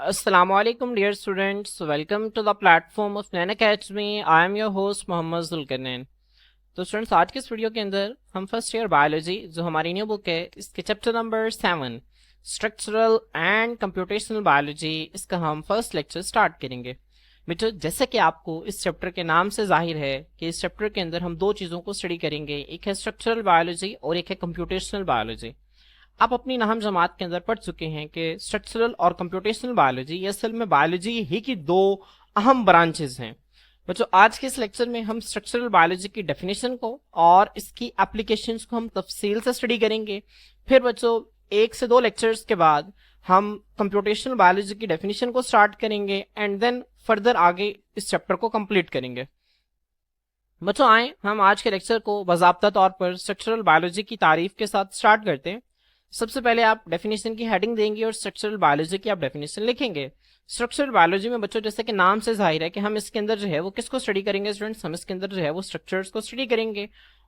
Assalamualaikum dear students, welcome to the platform of Nain Academy. I am your host Mohammad Zulqarnain. तो students आज के इस video के अंदर हम फर्स्ट ईयर बायोलॉजी जो हमारी न्यू बुक है इसके chapter number 7 structural and computational biology इसका हम फर्स्ट लेक्चर स्टार्ट करेंगे। बच्चों जैसे कि आपको इस चैप्टर के नाम से जाहिर है कि इस चैप्टर के अंदर हम दो चीज़ों को स्टडी करेंगे, एक है स्ट्रक्चरल बायोलॉजी और एक है कंप्यूटेशनल बायोलॉजी। आप अपनी नाहम जमात के अंदर पढ़ चुके हैं कि स्ट्रक्चरल और कंप्यूटेशनल बायोलॉजी ये असल में बायोलॉजी ही की दो अहम ब्रांचेस हैं। बच्चों आज के इस लेक्चर में हम स्ट्रक्चरल बायोलॉजी की डेफिनेशन को और इसकी एप्लीकेशंस को हम तफसील से स्टडी करेंगे। फिर बच्चों 1 से 2 लेक्चर्स के बाद हम कंप्यूटेशनल बायोलॉजी की डेफिनेशन को स्टार्ट करेंगे एंड देन फर्दर आगे इस चैप्टर को कंप्लीट करेंगे। बच्चों आए हम आज के लेक्चर को बाज़ाब्ता तौर पर स्ट्रक्चरल बायोलॉजी की तारीफ के साथ स्टार्ट करते हैं। सबसे पहले आप डेफिनेशन की हेडिंग देंगे और स्ट्रक्चरल बायोलॉजी की आप डेफिनेशन लिखेंगे। स्ट्रक्चरल बायोलॉजी में बच्चों जैसे कि नाम से जाहिर है कि हम इसके अंदर जो है वो किसको स्टडी करेंगे स्टूडेंट्स, हम इसके अंदर जो है वो स्ट्रक्चर्स को स्टडी करेंगे।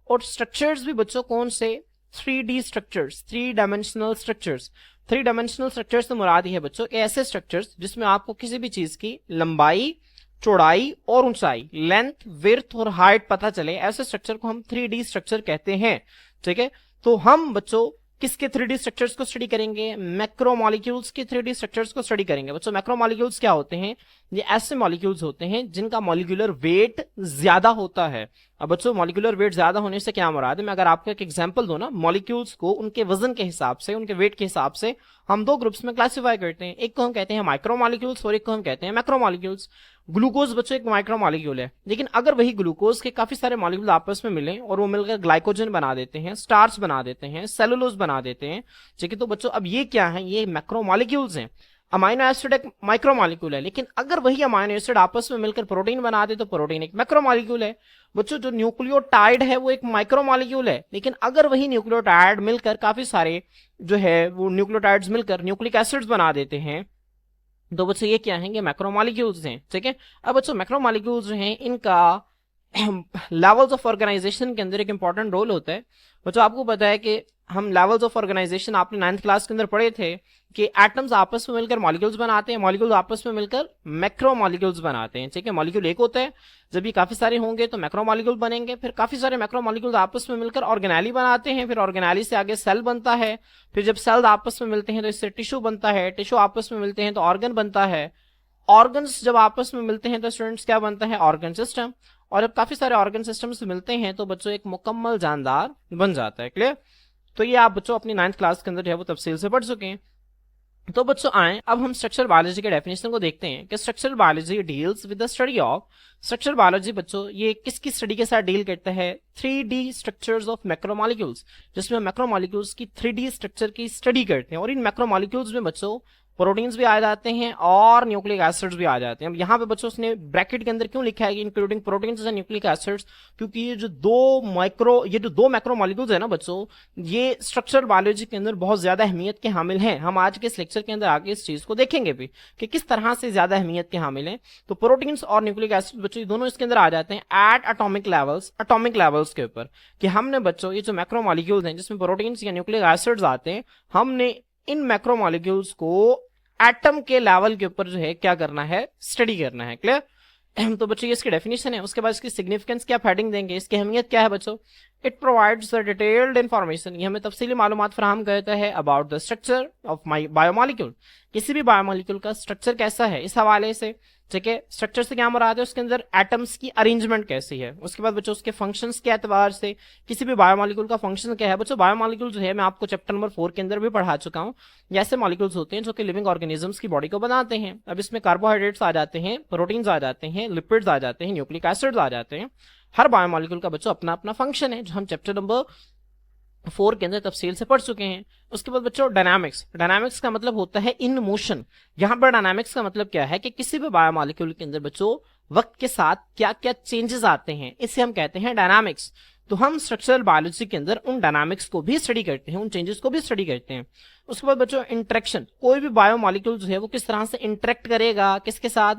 और स्ट्रक्चर्स भी बच्चों कौन से 3D structures, 3 dimensional structures. 3 dimensional structures से मुराद है बच्चों ऐसे स्ट्रक्चर्स जिसमें आपको किसी भी चीज की लंबाई, चौड़ाई और ऊंचाई, लेंथ, विड्थ और हाइट पता चले, ऐसे स्ट्रक्चर को हम 3D स्ट्रक्चर कहते हैं। ठीक है, तो हम बच्चों किसके 3D स्ट्रक्चर्स को स्टडी करेंगे? मैक्रोमोलिक्यूल्स के 3D स्ट्रक्चर्स को स्टडी करेंगे। बच्चों मैक्रोमोलिक्यूल्स क्या होते हैं? ये ऐसे मॉलिक्यूल्स होते हैं जिनका मॉलिक्यूलर वेट ज्यादा होता है। अब बच्चों मॉलिक्यूलर वेट ज्यादा होने से क्या मुराद है? मैं अगर आपको एक एग्जांपल दूं ना, मॉलिक्यूल्स को उनके वजन के हिसाब से, उनके वेट के हिसाब से हम दो ग्रुप्स में क्लासिफाई करते हैं। एक को हम कहते हैं माइक्रोमोलिक्यूल्स और एक को हम कहते हैं मैक्रोमोलिक्यूल्स। ग्लूकोज बच्चों एक माइक्रोमोलिक्यूल है, लेकिन अगर वही ग्लूकोज के काफी सारे मॉलिक्यूल आपस में मिले और वो मिलकर ग्लाइकोजन बना देते हैं, स्टार्च बना देते हैं, सेलुलोज बना देते हैं। ठीक है, तो बच्चों अब ये क्या है? ये मैक्रोमोलिक्यूल्स हैं। अमाइनो एसिड एक माइक्रोमोलिक्यूल है, लेकिन अगर वही अमाइनो एसिड आपस में मिलकर प्रोटीन बना दे तो प्रोटीन एक मैक्रोमोलिक्यूल है। बच्चों जो न्यूक्लियोटाइड है वो एक माइक्रोमोलिक्यूल है, लेकिन अगर वही न्यूक्लियोटाइड मिलकर काफी सारे जो है वो न्यूक्लियोटाइड्स मिलकर न्यूक्लिक एसिड्स बना देते हैं तो बच्चों ये क्या है? ये मैक्रोमोलिक्यूल्स हैं। ठीक है, अब बच्चों मैक्रोमोलिक्यूल्स जो हैं इनका लेवल्स ऑफ ऑर्गेनाइजेशन के अंदर एक इंपॉर्टेंट रोल होता है। बच्चों आपको पता है कि हम लेवल्स ऑफ ऑर्गेनाइजेशन आपने 9th क्लास के अंदर पढ़े थे कि एटम्स आपस में मिलकर मॉलिक्यूल्स बनाते हैं, मॉलिक्यूल्स आपस में मिलकर मैक्रोमोलिक्यूल्स बनाते हैं। ठीक है, मॉलिक्यूल एक होता है, जब ये काफी सारे होंगे तो मैक्रोमोलिक्यूल बनेंगे, फिर काफी सारे मैक्रोमोलिक्यूल्स आपस में मिलकर ऑर्गेनाली बनाते हैं, फिर ऑर्गेनाली से आगे सेल बनता है, फिर जब सेल आपस में मिलते हैं तो इससे टिश्यू बनता है, टिश्यू आपस में मिलते हैं तो ऑर्गन बनता है, ऑर्गन्स जब आपस में मिलते हैं तो स्टूडेंट्स क्या बनता है? Organ system. और जब काफी सारे ऑर्गन सिस्टम्स मिलते हैं तो बच्चों एक मुकम्मल जानदार बन जाता है। क्लियर? तो ये आप बच्चों अपनी 9th क्लास के अंदर जो है वो तफसील से पढ़ चुके हैं। तो बच्चों आए अब हम स्ट्रक्चरल बायोलॉजी के डेफिनेशन को देखते हैं कि structural biology deals with the study of. Structural biology बच्चों ये किसकी स्टडी के साथ डील करता है? 3D स्ट्रक्चर्स ऑफ मैक्रोमोलिक्यूल्स, जिसमें मैक्रोमोलिक्यूल्स की 3D स्ट्रक्चर की स्टडी करते हैं। और इन मैक्रोमोलिक्यूल्स में बच्चों प्रोटीन्स भी आ जाते हैं और न्यूक्लिक एसिड्स भी आ जाते हैं। अब यहाँ पे बच्चों उसने ब्रैकेट के अंदर क्यों लिखा है including proteins and nucleic acids? क्योंकि ये जो दो मैक्रोमोलिक्यूल्स है ना बच्चों, ये स्ट्रक्चरल बायोलॉजी के अंदर बहुत ज्यादा अहमियत के हामिल हैं। हम आज के इस लेक्चर के अंदर आगे इस चीज को देखेंगे भी कि किस तरह से ज्यादा अहमियत के हामिल हैं। तो प्रोटीन्स और न्यूक्लिक एसिड बच्चों दोनों इसके अंदर आ जाते हैं एट एटॉमिक लेवल्स के ऊपर। कि हमने बच्चों ये जो मैक्रोमोलिक्यूल्स हैं जिसमें प्रोटीन्स या न्यूक्लिक एसिड्स आते हैं, हमने इन मैक्रोमोलिक्यूल्स को एटम के लेवल के ऊपर जो है क्या करना है? स्टडी करना है। क्लियर? तो बच्चों ये इसकी डेफिनेशन है। उसके बाद इसकी सिग्निफिकेंस क्या हेडिंग देंगे, इसकी अहमियत क्या है बच्चों? It provides the detailed information, ये हमें तफसीली मालूमात फराहम करता है about the structure of biomolecule, किसी भी बायोमोलिक्यूल का स्ट्रक्चर कैसा है इस हवाले से। ठीक है, स्ट्रक्चर से क्या मुराद है? उसके अंदर एटम्स की अरेंजमेंट कैसी है। उसके बाद बच्चों उसके फंक्शंस के एतबार से किसी भी बायोमोलिक्यूल का फंक्शन क्या है। बच्चों बायोमोलिक्यूल जो है मैं आपको चैप्टर नंबर 4 के अंदर भी पढ़ा चुका हूँ। ये ऐसे मॉलिक्यूल्स होते हैं जो कि लिविंग ऑर्गेनिजम्स की बॉडी को बनाते हैं। अब इसमें कार्बोहाइड्रेट्स आ जाते हैं, प्रोटीन्स आ जाते हैं, लिपिड्स आ जाते हैं, न्यूक्लिक एसिड्स आ जाते हैं। हर बायोमोलिक्यूल का बच्चों अपना अपना फंक्शन है जो हम चैप्टर नंबर 4 के अंदर तफसील से पढ़ चुके हैं। उसके बाद बच्चों डायनामिक्स का मतलब होता है इन मोशन। यहां पर डायनामिक्स का मतलब क्या है कि किसी भी बायोमोलिक्यूल के अंदर बच्चों वक्त के साथ क्या क्या चेंजेस आते हैं, इसे हम कहते हैं डायनामिक्स। तो हम स्ट्रक्चरल बायोलॉजी के अंदर उन डायनामिक्स को भी स्टडी करते हैं, उन चेंजेस को भी स्टडी करते हैं। उसके बाद बच्चों इंटरेक्शन, कोई भी बायोमोलिक्यूल जो है वो किस तरह से इंटरेक्ट करेगा, किसके साथ?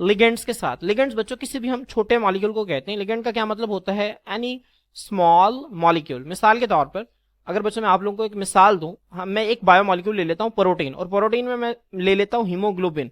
लिगेंड्स के साथ। लिगेंड्स बच्चों किसी भी हम छोटे मॉलिक्यूल को कहते हैं। लिगेंड का क्या मतलब होता है? Any small molecule. मिसाल के तौर पर अगर बच्चों मैं आप लोगों को एक मिसाल दूं, मैं एक बायोमॉलिक्यूल ले लेता हूं प्रोटीन, और प्रोटीन में मैं ले लेता हूं हीमोग्लोबिन।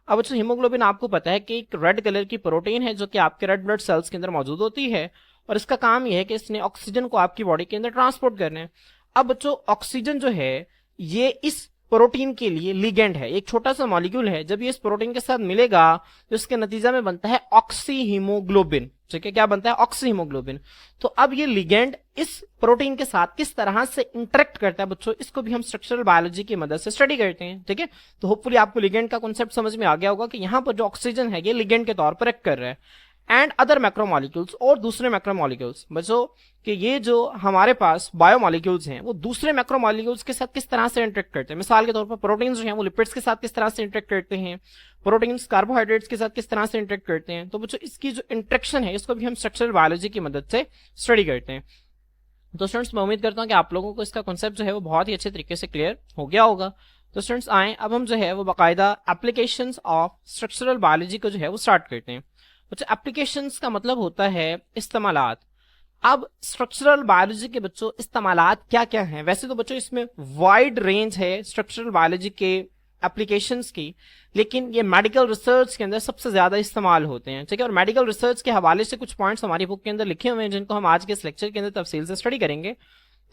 अब बच्चों हीमोग्लोबिन आपको पता है कि एक रेड कलर की प्रोटीन है जो कि आपके रेड ब्लड सेल्स के अंदर मौजूद होती है, और इसका काम यह है कि इसने ऑक्सीजन को आपकी बॉडी के अंदर ट्रांसपोर्ट करना है। अब बच्चों ऑक्सीजन जो है ये इस प्रोटीन के लिए लिगेंड है, एक छोटा सा मॉलिक्यूल है। जब ये इस प्रोटीन के साथ मिलेगा तो इसके नतीजा में बनता है ऑक्सी हीमोग्लोबिन। ठीक है, क्या बनता है? Oxy haemoglobin. तो अब ये लिगेंड इस प्रोटीन के साथ किस तरह से इंटरेक्ट करता है बच्चों, इसको भी हम स्ट्रक्चरल बायोलॉजी की मदद से स्टडी करते हैं। ठीक है, तो होपफुली आपको लिगेंड का कॉन्सेप्ट समझ में आ गया होगा कि यहां पर जो ऑक्सीजन है ये लिगेंड के तौर पर एक्ट कर रहा है, एंड अदर मैक्रोमोलिक्यूल्स, और दूसरे मैक्रोमोलिक्यूल्स बच्चों कि ये जो हमारे पास बायोमोलिक्यूल्स हैं वो दूसरे मैक्रोमोलिक्यूल्स के साथ किस तरह से इंटरेक्ट करते हैं। मिसाल के तौर पर प्रोटीन्स जो हैं वो लिपिड्स के साथ किस तरह से इंटरेक्ट करते हैं, प्रोटीन्स कार्बोहाइड्रेट्स के साथ किस तरह से इंटरेक्ट करते हैं। तो बच्चों इसकी जो इंटरेक्शन है इसको भी हम स्ट्रक्चरल बायोलॉजी की मदद से स्टडी करते हैं। तो स्टूडेंट्स मैं उम्मीद करता हूं कि आप लोगों को इसका कॉन्सेप्ट जो है वो बहुत ही अच्छे तरीके से क्लियर हो गया होगा। तो स्टूडेंट्स आए अब हम जो है वो बाकायदा एप्लीकेशंस ऑफ स्ट्रक्चरल बायोलॉजी को जो है वो स्टार्ट करते हैं। बच्चों एप्लीकेशंस का मतलब होता है इस्तेमालात। अब स्ट्रक्चरल बायोलॉजी के बच्चों इस्तेमालात क्या क्या हैं? वैसे तो बच्चों इसमें वाइड रेंज है स्ट्रक्चरल बायोलॉजी के एप्लीकेशंस की, लेकिन ये मेडिकल रिसर्च के अंदर सबसे ज्यादा इस्तेमाल होते हैं। ठीक है, और मेडिकल रिसर्च के हवाले से कुछ पॉइंट्स हमारी बुक के अंदर लिखे हुए हैं जिनको हम आज के इस लेक्चर के अंदर तफसील से स्टडी करेंगे।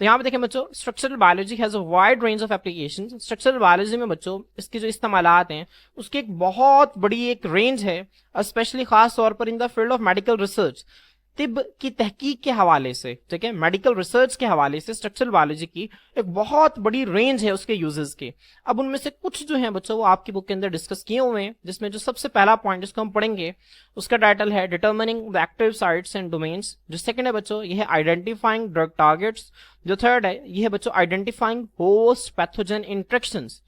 तो यहाँ पे देखें बच्चों, structural biology has a wide range of applications. Structural biology में बच्चों इसकी जो इस्तेमालात हैं उसकी एक बहुत बड़ी एक रेंज है, स्पेशली खास तौर पर in the field of medical research, तिब की तहकीक के हवाले से। ठीक है, मेडिकल रिसर्च के हवाले से स्ट्रक्चरल बायोलॉजी की एक बहुत बड़ी रेंज है उसके यूजेस के। अब उनमें से कुछ जो है बच्चों वो आपकी बुक के अंदर डिस्कस किए हुए हैं, जिसमें जो सबसे पहला पॉइंट जिसको हम पढ़ेंगे उसका टाइटल है determining the active sites and domains. जो सेकंड है बच्चों ये है आइडेंटिफाइंग ड्रग टारगेट्स। जो थर्ड है ये है बच्चों आइडेंटिफाइंग होस्ट पैथोजन इंट्रैक्शंस।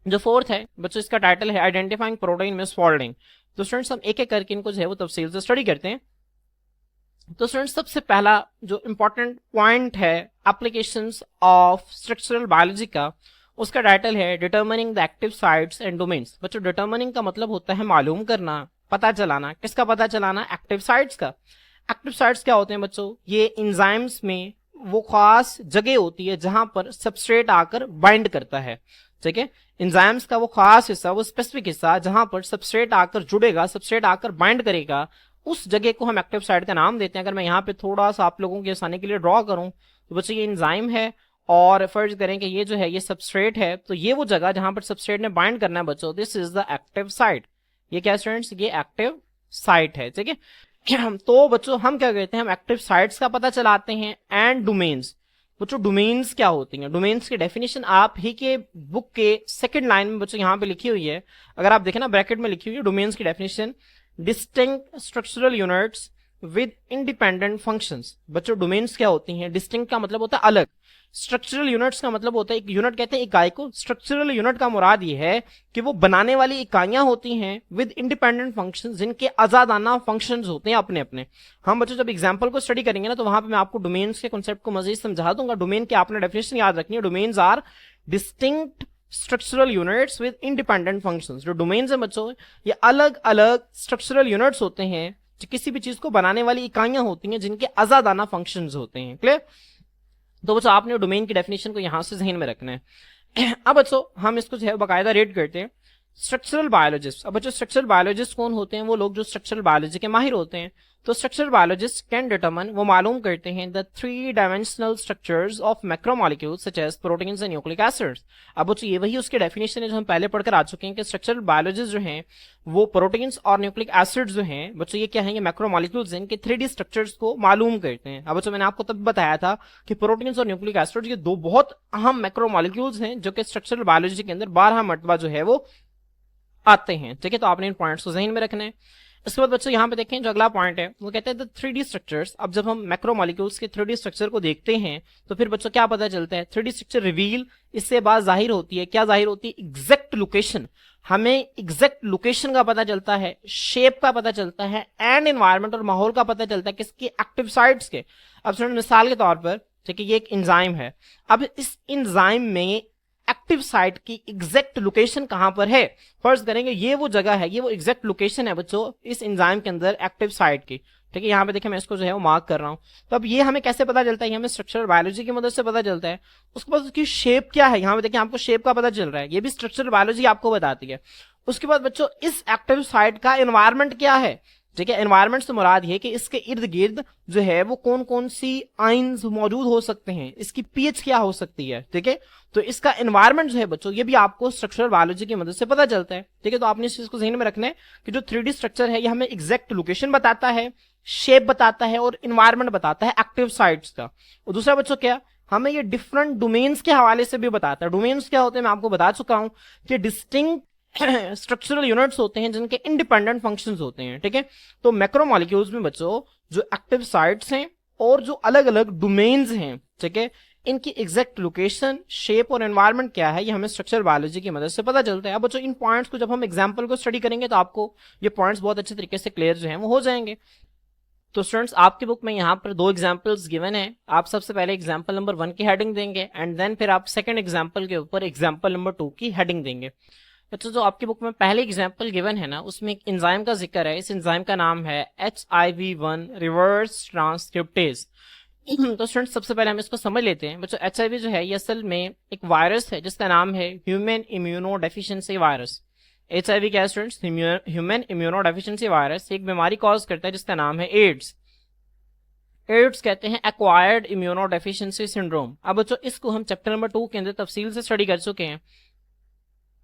जो फोर्थ है बच्चों इसका टाइटल है आइडेंटिफाइंग प्रोटीन मिसफोल्डिंग। तो स्टूडेंट्स हम एक एक करके इनको जो है वो तफसील से स्टडी करते हैं। तो स्टूडेंट्स सबसे पहला जो इंपॉर्टेंट पॉइंट है एप्लीकेशंस ऑफ स्ट्रक्चरल बायोलॉजी का, उसका टाइटल है determining the active sites and domains. बच्चों डिटर्मिनिंग का मतलब होता है मालूम करना, पता चलाना। किसका पता चलाना? एक्टिव साइट्स का। एक्टिव साइट्स क्या होते हैं बच्चों? ये एंजाइम्स में वो खास जगह होती है जहां पर सबस्ट्रेट आकर बाइंड करता है। ठीक है, एंजाइम्स का वो खास हिस्सा, वो स्पेसिफिक हिस्सा जहां पर सबस्ट्रेट आकर जुड़ेगा, सबस्ट्रेट आकर बाइंड करेगा, उस जगह को हम एक्टिव साइट का नाम देते हैं। अगर मैं यहाँ पे थोड़ा सा आप लोगों के आसानी के लिए ड्रॉ करूं तो बच्चों ये एंजाइम है, और फर्ज करें कि ये जो है ये सबस्ट्रेट है, तो ये वो जगह जहां पर सबस्ट्रेट ने बाइंड करना है बच्चों, this is the active site. ये क्या स्टूडेंट्स? ये एक्टिव साइट है। ठीक है, तो बच्चों हम क्या कहते हैं, हम एक्टिव साइट्स का पता चलाते हैं। एंड डोमेन्स, बच्चों डोमेन्स क्या होती हैं? डोमेन्स की डेफिनेशन आप ही के बुक के सेकंड लाइन में बच्चों यहाँ पे लिखी हुई है। अगर आप देखें ना ब्रैकेट में लिखी हुई है डोमेन्स की definition, distinct structural units with independent functions. बच्चों डोमेन्स क्या होती हैं? डिस्टिंक्ट का मतलब होता है अलग, स्ट्रक्चरल यूनिट्स का मतलब होता है, एक यूनिट कहते हैं इकाई को, स्ट्रक्चरल यूनिट का मुराद ये है कि वो बनाने वाली इकाइयां होती हैं विद इंडिपेंडेंट फंक्शंस, जिनके आजादाना फंक्शंस होते हैं अपने अपने। हम बच्चों जब एग्जांपल को स्टडी करेंगे ना तो वहां पे मैं आपको डोमेन्स के कॉन्सेप्ट को मजीद समझा दूंगा। डोमेन की आपने डेफिनेशन याद रखनी है, domains are distinct structural units with independent functions. जो डोमेन्स है बच्चों ये अलग अलग स्ट्रक्चरल यूनिट्स होते हैं जो किसी भी चीज को बनाने वाली इकाइयां होती हैं जिनके आजादाना फंक्शंस होते हैं। क्लियर? तो बच्चों आपने डोमेन की डेफिनेशन को यहां से जहन में रखना है। अब बच्चों हम इसको जो है बाकायदा रेड करते हैं। स्ट्रक्चरल बायोलॉजिस्ट, अब बच्चों स्ट्रक्चरल बायोलॉजिस्ट कौन होते हैं? वो लोग जो स्ट्रक्चरल बायोलॉजी के माहिर होते हैं। तो स्ट्रक्चरल बायोलॉजिस्ट कैन डिटरमिन, वो मालूम करते हैं the 3 dimensional structures of macromolecules such as proteins and nucleic acids. अब बच्चों ये वही उसकी डेफिनेशन है जो हम पहले पढ़कर आ चुके हैं कि स्ट्रक्चरल बायोलॉजिस्ट जो हैं वो प्रोटीन्स और न्यूक्लिक एसिड्स जो हैं बच्चों ये क्या है, ये मैक्रोमोलिक्यूल्स हैं, इनके 3D स्ट्रक्चर्स को मालूम करते हैं। अब बच्चों मैंने आपको तब बताया था कि प्रोटीन्स और न्यूक्लिक एसिड्स ये दो बहुत अहम मैक्रोमोलिक्यूल्स हैं जो कि स्ट्रक्चरल बायोलॉजी के अंदर 12 मरतबा जो है वो आते हैं। ठीक है, तो आपने इन पॉइंट्स को जहन में रखना है। इसके बाद बच्चों यहाँ पे देखें जो अगला पॉइंट है वो कहते हैं द 3D स्ट्रक्चर्स। अब जब हम मैक्रोमोलिक्यूल्स के 3D स्ट्रक्चर को देखते हैं तो फिर बच्चों क्या पता चलता है? 3D स्ट्रक्चर रिवील, इससे बात जाहिर होती है, क्या जाहिर होती है? Exact location. हमें एग्जैक्ट लोकेशन का पता चलता है, शेप का पता चलता है, एंड एनवायरमेंट और माहौल का पता चलता है किसके? एक्टिव साइट्स के। अब सुन मिसाल के तौर पर, ठीक है, ये एक एंजाइम है। अब इस एंजाइम में एक्टिव साइट की एग्जैक्ट लोकेशन कहां पर है? फर्ज करेंगे ये वो जगह है, ये वो एग्जैक्ट लोकेशन है बच्चों इस एंजाइम के अंदर एक्टिव साइट की। ठीक है, यहाँ पे देखिए मैं इसको जो है वो मार्क कर रहा हूँ। तो अब ये हमें कैसे पता चलता है, ये हमें स्ट्रक्चरल बायोलॉजी की मदद से पता चलता है। उसके बाद उसकी शेप क्या है, यहाँ पे देखिए आपको शेप का पता चल रहा है, ये भी स्ट्रक्चरल बायोलॉजी आपको बताती है। उसके बाद बच्चों इस एक्टिव साइट का एनवायरमेंट क्या है, ठीक है, एनवायरमेंट से मुराद ये कि इसके इर्द गिर्द जो है वो कौन कौन सी आइंस मौजूद हो सकते हैं, इसकी पीएच क्या हो सकती है, ठीक है। तो इसका एनवायरमेंट जो है बच्चों ये भी आपको स्ट्रक्चरल बायोलॉजी की मदद से पता चलता है, ठीक है। तो आपने इस चीज को ध्यान में रखना है कि जो 3D स्ट्रक्चर है ये हमें एग्जैक्ट लोकेशन बताता है, शेप बताता है और इन्वायरमेंट बताता है एक्टिव साइट्स का। और दूसरा बच्चों क्या, हमें ये डिफरेंट डोमेन्स के हवाले से भी बताता है। डोमेन्स क्या होते हैं मैं आपको बता चुका हूं कि डिस्टिंक्ट स्ट्रक्चरल यूनिट्स होते हैं जिनके इंडिपेंडेंट फंक्शंस होते हैं, ठीक है। तो मैक्रोमोलिक्यूल्स में बच्चों जो एक्टिव साइट्स हैं और जो अलग अलग डोमेन्स हैं, ठीक है, इनकी एग्जैक्ट लोकेशन, शेप और एनवायरनमेंट क्या है ये हमें स्ट्रक्चरल बायोलॉजी की मदद से पता चलता है। अब बच्चों इन पॉइंट्स को जब हम एग्जांपल को स्टडी करेंगे तो आपको ये पॉइंट्स बहुत अच्छे तरीके से क्लियर जो है वो हो जाएंगे। तो स्टूडेंट्स आपकी बुक में यहाँ पर 2 एग्जाम्पल्स गिवन है। आप सबसे पहले एग्जाम्पल नंबर 1 की हेडिंग देंगे एंड देन फिर आप सेकंड एग्जाम्पल के ऊपर एग्जाम्पल नंबर 2 की हेडिंग देंगे। बच्चों जो आपकी बुक में पहले एग्जाम्पल गिवन है ना उसमें एक एंजाइम का जिक्र है। इस एंजाइम का नाम है HIV1 रिवर्स ट्रांसक्रिप्टेज। तो स्टूडेंट्स सबसे पहले हम इसको समझ लेते हैं। बच्चों HIV जो है ये असल में एक वायरस है जिसका नाम है human immuno deficiency virus. HIV क्या है students, human immuno deficiency virus एक बीमारी कॉज करता है जिसका नाम है एड्स। एड्स कहते हैं एक्वायर्ड इम्यूनो डेफिशिएंसी सिंड्रोम। अब बच्चों इसको हम चैप्टर नंबर 2 के अंदर तफसील से स्टडी कर चुके हैं।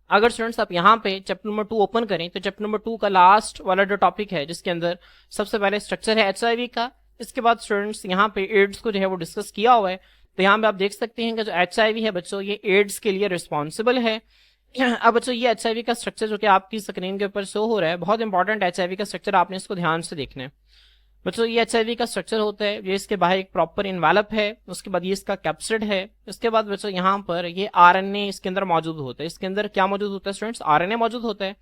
अगर स्टूडेंट्स आप यहाँ पे चैप्टर नंबर 2 ओपन करें तो चैप्टर नंबर 2 का लास्ट वाला जो टॉपिक है जिसके अंदर सबसे पहले स्ट्रक्चर है HIV का, इसके बाद स्टूडेंट्स यहाँ पे एड्स को जो है वो डिस्कस किया हुआ है। तो यहाँ पे आप देख सकते हैं कि जो HIV है बच्चों ये एड्स के लिए रिस्पॉन्सिबल है। अब बच्चों ये HIV का स्ट्रक्चर जो कि आपकी स्क्रीन के ऊपर शो हो रहा है बहुत इंपॉर्टेंट HIV का स्ट्रक्चर, आपने इसको ध्यान से देखना है। बच्चों ये HIV का स्ट्रक्चर होता है, ये इसके बाहर एक प्रॉपर इन्वेलप है, उसके बाद ये इसका कैप्सिड है, इसके बाद बच्चों यहाँ पर ये RNA इसके अंदर मौजूद होता है। इसके अंदर क्या मौजूद होता है स्टूडेंट्स, RNA मौजूद होता है।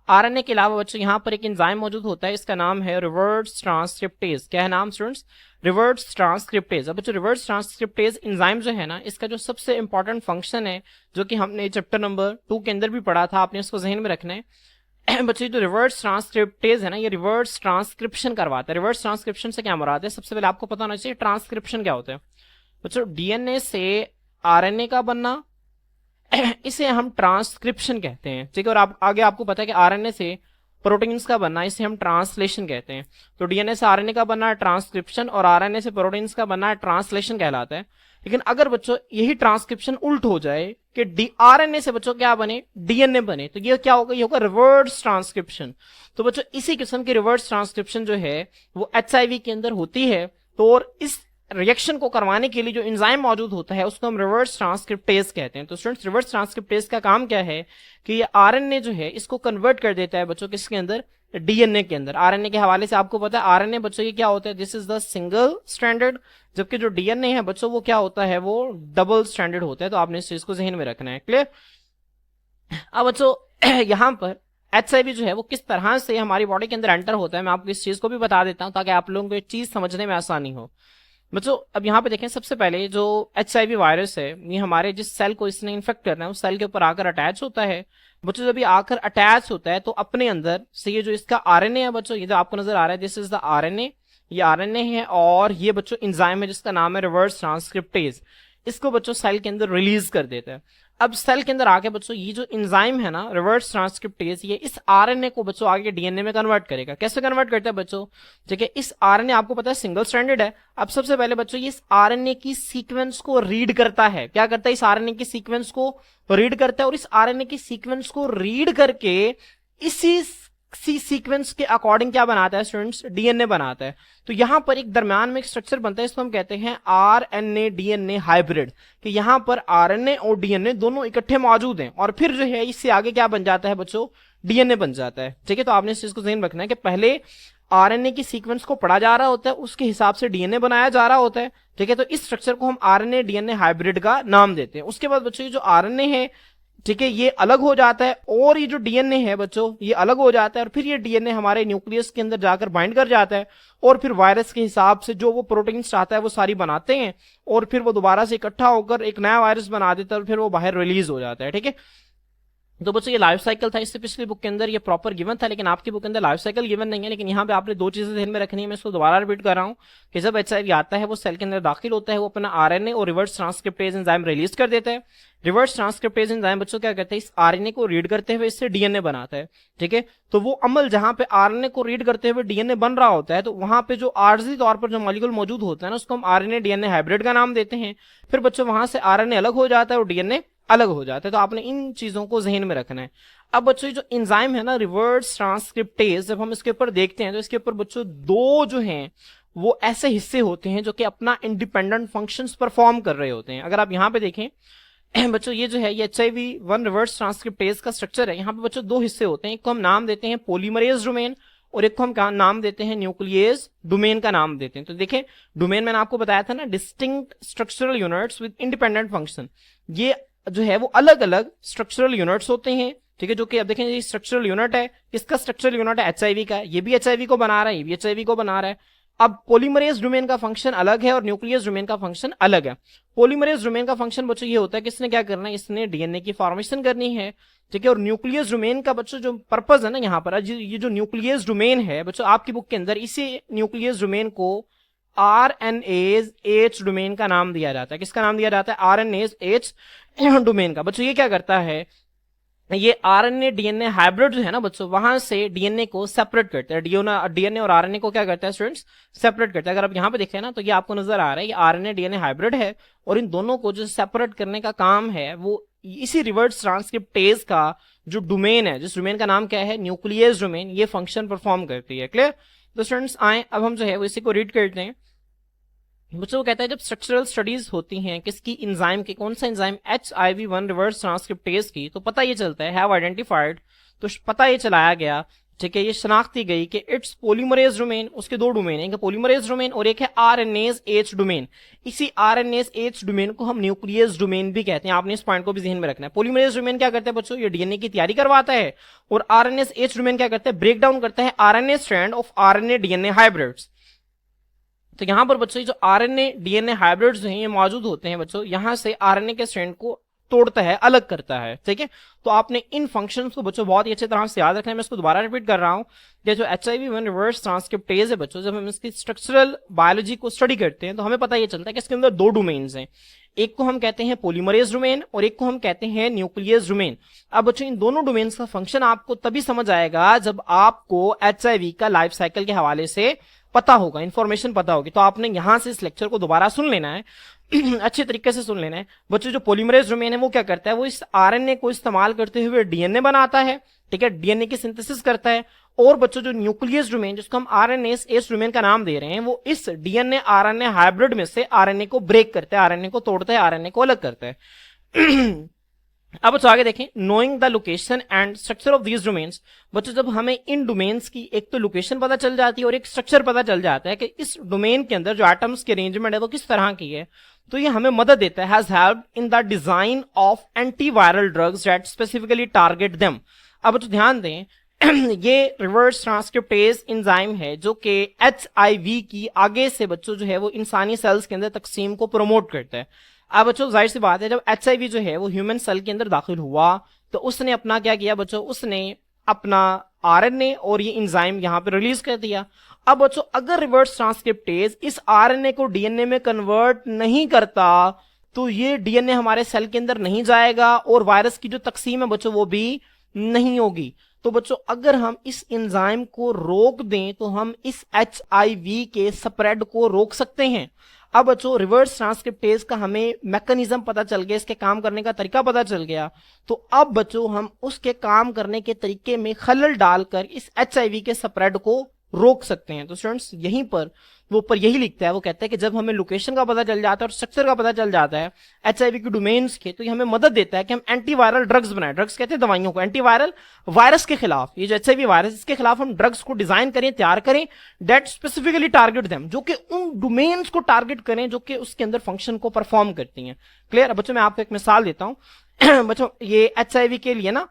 RNA के अलावा बच्चों यहाँ पर एक एंजाइम मौजूद होता है, इसका नाम है रिवर्स ट्रांसक्रिप्टेज। क्या है नाम स्टूडेंट्स, रिवर्स ट्रांसक्रिप्टेज। अब बच्चों रिवर्स ट्रांसक्रिप्टेज एंजाइम जो है ना इसका जो सबसे इंपॉर्टेंट फंक्शन है जो कि हमने चैप्टर नंबर 2 के अंदर भी पढ़ा था, आपने इसको जहन में रखना है। बच्चों जो रिवर्स ट्रांसक्रिप्टेज है ना ये रिवर्स ट्रांसक्रिप्शन करवाता है। रिवर्स ट्रांसक्रिप्शन से क्या मुराद है, सबसे पहले आपको पता होना चाहिए ट्रांसक्रिप्शन क्या होता है। बच्चों DNA से RNA का बनना इसे हम ट्रांसक्रिप्शन कहते हैं, ठीक है। और आप आगे आपको पता है कि RNA से प्रोटीन्स का बनना इसे हम ट्रांसलेशन कहते हैं। तो DNA से RNA का बनना है ट्रांसक्रिप्शन और RNA से प्रोटीन्स का बनना है ट्रांसलेशन कहलाता है। लेकिन अगर बच्चों यही ट्रांसक्रिप्शन उल्ट हो जाए कि RNA से बच्चों क्या बने, DNA बने, तो ये क्या होगा, ये होगा रिवर्स ट्रांसक्रिप्शन। तो बच्चों इसी किस्म की रिवर्स ट्रांसक्रिप्शन जो है वो HIV के अंदर होती है। तो और इस रिएक्शन को करवाने के लिए जो एंजाइम मौजूद होता है उसको हम रिवर्स ट्रांसक्रिप्टेज कहते हैं। तो स्टूडेंट्स रिवर्स ट्रांसक्रिप्टेज का काम क्या है कि ये RNA जो है इसको कन्वर्ट कर देता है बच्चों किसके अंदर, DNA के अंदर। RNA के हवाले से आपको पता है RNA बच्चों ये क्या होता है, this is the single stranded, जबकि जो DNA है बच्चों वो क्या होता है, वो डबल स्ट्रैंडेड होता है। तो आपने इस चीज को जहन में रखना है, क्लियर। अब बच्चों यहाँ पर HIV जो है वो किस तरह से हमारी बॉडी के अंदर एंटर होता है मैं आपको इस चीज को भी बता देता हूँ ताकि आप लोगों को ये चीज समझने में आसानी हो। बच्चों अब यहाँ पे देखें, सबसे पहले जो HIV वायरस है ये हमारे जिस सेल को इसने इन्फेक्ट करना है उस सेल के ऊपर आकर अटैच होता है। बच्चों जब ये आकर अटैच होता है तो अपने अंदर से ये जो इसका RNA है बच्चों, ये जो आपको नजर आ रहा है दिस इज द RNA, ये RNA है और ये बच्चों एंजाइम है जिसका नाम है रिवर्स ट्रांसक्रिप्टेज, इसको बच्चों सेल के अंदर रिलीज कर देता है। अब सेल के अंदर आके बच्चों ये जो एंजाइम है ना रिवर्स ट्रांसक्रिप्टेज, ये इस RNA को बच्चों आगे DNA में कन्वर्ट करेगा। कैसे कन्वर्ट करता है बच्चों, ठीक है, इस RNA आपको पता है सिंगल स्ट्रैंडेड है। अब सबसे पहले बच्चों ये इस RNA की सीक्वेंस को रीड करता है। क्या करता है, इस RNA की सीक्वेंस को रीड करता है और इस RNA की सीक्वेंस को रीड करके इसी सीक्वेंस के अकॉर्डिंग क्या बनाता है स्टूडेंट्स, DNA बनाता है। तो यहां पर एक दरम्यान में एक स्ट्रक्चर बनता है, इसको हम कहते हैं RNA DNA हाइब्रिड, कि यहां पर RNA और DNA दोनों इकट्ठे मौजूद हैं और फिर जो है इससे आगे क्या बन जाता है बच्चों, DNA बन जाता है, ठीक है। तो आपने इस चीज को ध्यान रखना है कि पहले RNA की सीक्वेंस को पढ़ा जा रहा होता है, उसके हिसाब से DNA बनाया जा रहा होता है, ठीक है। तो इस स्ट्रक्चर को हम RNA DNA हाइब्रिड का नाम देते हैं। उसके बाद बच्चों ये जो RNA है, ठीक है, ये अलग हो जाता है और ये जो DNA है बच्चों ये अलग हो जाता है और फिर ये DNA हमारे न्यूक्लियस के अंदर जाकर बाइंड कर जाता है और फिर वायरस के हिसाब से जो वो प्रोटीन्स चाहता है वो सारी बनाते हैं और फिर वो दोबारा से इकट्ठा होकर एक नया वायरस बना देता है और फिर वो बाहर रिलीज हो जाता है, ठीक है। तो बच्चों ये लाइफ साइकिल था, इससे पिछली बुक के अंदर ये प्रॉपर गिवन था, लेकिन आपकी बुक के अंदर लाइफ साइकिल गिवन नहीं है। लेकिन यहाँ पे आपने दो चीजें ध्यान में रखनी है, मैं इसको दोबारा रिपीट कर रहा हूँ कि जब एचआईवी आता है वो सेल के अंदर दाखिल होता है, वो अपना आरएनए और रिवर्स ट्रांसक्रिप्टेज एंजाइम रिलीज कर देता है। रिवर्स ट्रांसक्रिप्टेज एंजाइम बच्चों क्या करते हैं, इस आरएनए को रीड करते हुए इससे डीएनए बनाता है। ठीक है, तो वो अमल जहां पे आरएनए को रीड करते हुए डीएनए बन रहा होता है, तो वहां पे जो आर्जी तौर पर जो मॉलिक्यूल मौजूद होता है ना, उसको हम आरएनए डीएनए हाइब्रिड का नाम देते हैं। फिर बच्चों वहां से आरएनए अलग हो जाता है और डीएनए अलग हो जाता है। तो आपने इन चीजों को जहन में रखना है। अब बच्चों जो एंजाइम है ना रिवर्स ट्रांसक्रिप्टेज, जब हम इसके ऊपर देखते हैं तो इसके ऊपर बच्चों दो जो हैं वो ऐसे हिस्से होते हैं जो कि अपना इंडिपेंडेंट फंक्शंस परफॉर्म कर रहे होते हैं। अगर आप यहाँ पे देखें बच्चों, ये जो है ये HIV-1 रिवर्स ट्रांसक्रिप्टेज का स्ट्रक्चर है। यहाँ पे बच्चों दो हिस्से होते हैं, एक को हम नाम देते हैं पॉलीमरेज डोमेन और एक को हम नाम देते हैं न्यूक्लियस डोमेन का नाम देते हैं। तो देखें, डोमेन मैंने आपको बताया था ना, distinct structural units with independent function. ये जो है वो अलग अलग स्ट्रक्चरल यूनिट्स होते हैं। ठीक है, जो कि अब देखें ये स्ट्रक्चरल यूनिट है, किसका स्ट्रक्चरल यूनिट है, HIV का। ये भी HIV को बना रहा है, ये भी HIV को बना रहा है। अब पॉलीमरेज डोमेन का फंक्शन अलग है और न्यूक्लियस डोमेन का फंक्शन अलग है। पॉलीमरेज डोमेन का फंक्शन बच्चों ये होता है कि इसने क्या करना है, इसने डीएनए की फॉर्मेशन करनी है। ठीक है, और न्यूक्लियस डोमेन का बच्चों जो पर्पज है ना यहाँ पर, ये जो न्यूक्लियस डोमेन है बच्चों आपकी बुक के अंदर, इसी न्यूक्लियस डोमेन को RNase H डोमेन का नाम दिया जाता है। किसका नाम दिया जाता है, RNase H डोमेन का। बच्चों ये क्या करता है, ये आरएनए डीएनए हाइब्रिड जो है ना बच्चों, वहां से डीएनए को सेपरेट करते हैं। डीएनए और आरएनए को क्या करता है स्टूडेंट्स, सेपरेट करता है। अगर आप यहाँ पे देखें ना तो ये आपको नजर आ रहा है, ये आरएनए डीएनए हाइब्रिड है और इन दोनों को जो सेपरेट करने का काम है वो इसी रिवर्स ट्रांसक्रिप्टेज का जो डोमेन है, जिस डोमेन का नाम क्या है, न्यूक्लियस डोमेन, ये फंक्शन परफॉर्म करती है। क्लियर। तो स्टूडेंट्स आए, अब हम जो है वो इसी को रीड करते हैं। बच्चों को कहता है जब स्ट्रक्चरल स्टडीज होती हैं किसकी, एंजाइम की, कौन सा एंजाइम, HIV-1 रिवर्स ट्रांसक्रिप्टेज की, तो पता ये चलता है, हैव आइडेंटिफाइड, तो पता ये चलाया गया, ठीक है, ये शनाख्ती गई कि इट्स पॉलीमरेज डोमेन, उसके दो डोमेन है, पॉलीमरेज डोमेन और एक है RNase H डोमेन। इसी RNase H डोमेन को हम न्यूक्लियस डोमेन भी कहते हैं। आपने इस पॉइंट को भी ध्यान में रखना है। पॉलीमरेज डोमेन क्या करता है बच्चों, ये डीएनए की तैयारी करवाता है और RNase H डोमेन क्या करता है, ब्रेक डाउन करता है RNA strand of RNA DNA hybrids. तो यहां पर बच्चों जो आरएनए डीएनए हाइब्रिड्स हैं ये मौजूद होते हैं बच्चों, यहां से आरएनए के स्ट्रैंड को तोड़ता है, अलग करता है। ठीक है, तो आपने इन फंक्शंस को बच्चों बहुत ही अच्छी तरह से याद रखना है। मैं इसको दोबारा रिपीट कर रहा हूं कि जो HIV-1 रिवर्स ट्रांसक्रिप्टेज है बच्चों, जब हम इसकी स्ट्रक्चरल बायोलॉजी को स्टडी करते हैं तो हमें पता ये चलता है कि इसके अंदर दो डोमेन्स हैं, एक को हम कहते हैं पॉलीमरेज डोमेन और एक को हम कहते हैं न्यूक्लियस डोमेन। अब बच्चों इन दोनों डोमेन्स का फंक्शन आपको तभी समझ आएगा जब आपको HIV का लाइफ साइकिल के हवाले से पता होगा, इंफॉर्मेशन पता होगी। तो आपने यहां से इस लेक्चर को दोबारा सुन लेना है अच्छे तरीके से सुन लेना है बच्चों। जो पॉलीमरेज डोमेन है वो क्या करता है, वो इस आरएनए को इस्तेमाल करते हुए डीएनए बनाता है। ठीक है, डीएनए की सिंथेसिस करता है। और बच्चों जो न्यूक्लियस डोमेन, जिसको हम RNase H डोमेन का नाम दे रहे हैं, वो इस डीएनए आरएनए हाइब्रिड में से आरएनए को ब्रेक करता है, आरएनए को तोड़ता है, आरएनए को अलग करता है अब बच्चों आगे देखें, knowing the location and structure of these domains. बच्चों जब हमें इन डोमेन्स की एक तो लोकेशन पता चल जाती है और एक स्ट्रक्चर पता चल जाता है कि इस डोमेन के अंदर जो एटम्स की अरेंजमेंट है वो किस तरह की है, तो ये हमें मदद देता है, has helped in the design of antiviral drugs that specifically target them. अब बच्चों ध्यान दें ये रिवर्स ट्रांसक्रिप्टेज एंजाइम है जो कि HIV की आगे से बच्चों जो है वो इंसानी सेल्स के अंदर तकसीम को प्रमोट करता है। अब बच्चों जाहिर सी बात है, जब HIV जो है वो ह्यूमन सेल के अंदर दाखिल हुआ तो उसने अपना क्या किया बच्चों, उसने अपना RNA और ये एंजाइम यहां पे रिलीज कर दिया। अब बच्चों अगर रिवर्स ट्रांसक्रिप्टेज इस RNA को DNA में कन्वर्ट नहीं करता तो ये DNA हमारे सेल के अंदर नहीं जाएगा और वायरस की जो तकसीम है बच्चों वो भी नहीं होगी। तो बच्चों अगर हम इस एंजाइम को रोक दें तो हम इस HIV के स्प्रेड को रोक सकते हैं। अब बच्चों रिवर्स ट्रांसक्रिप्टेज का हमें मैकेनिज्म पता चल गया, इसके काम करने का तरीका पता चल गया, तो अब बच्चों हम उसके काम करने के तरीके में खलल डालकर इस HIV के स्प्रेड को रोक सकते हैं। तो स्टूडेंट्स यहीं पर वो ऊपर यही लिखता है, वो कहता है कि जब हमें लोकेशन का पता चल जाता है और स्ट्रक्चर का पता चल जाता है HIV के डोमेन्स के, तो ये हमें मदद देता है कि हम एंटीवायरल ड्रग्स बनाएं। ड्रग्स कहते हैं दवाइयों को, एंटीवायरल वायरस के खिलाफ, ये जो HIV वायरस इसके खिलाफ हम ड्रग्स को डिजाइन करें, तैयार करें, डेट स्पेसिफिकली टारगेट देम, जो कि उन डोमेन्स को टारगेट करें जो कि उसके अंदर फंक्शन को परफॉर्म करती हैं। क्लियर। बच्चों मैं आपको एक मिसाल देता हूं बच्चों ये HIV के लिए ना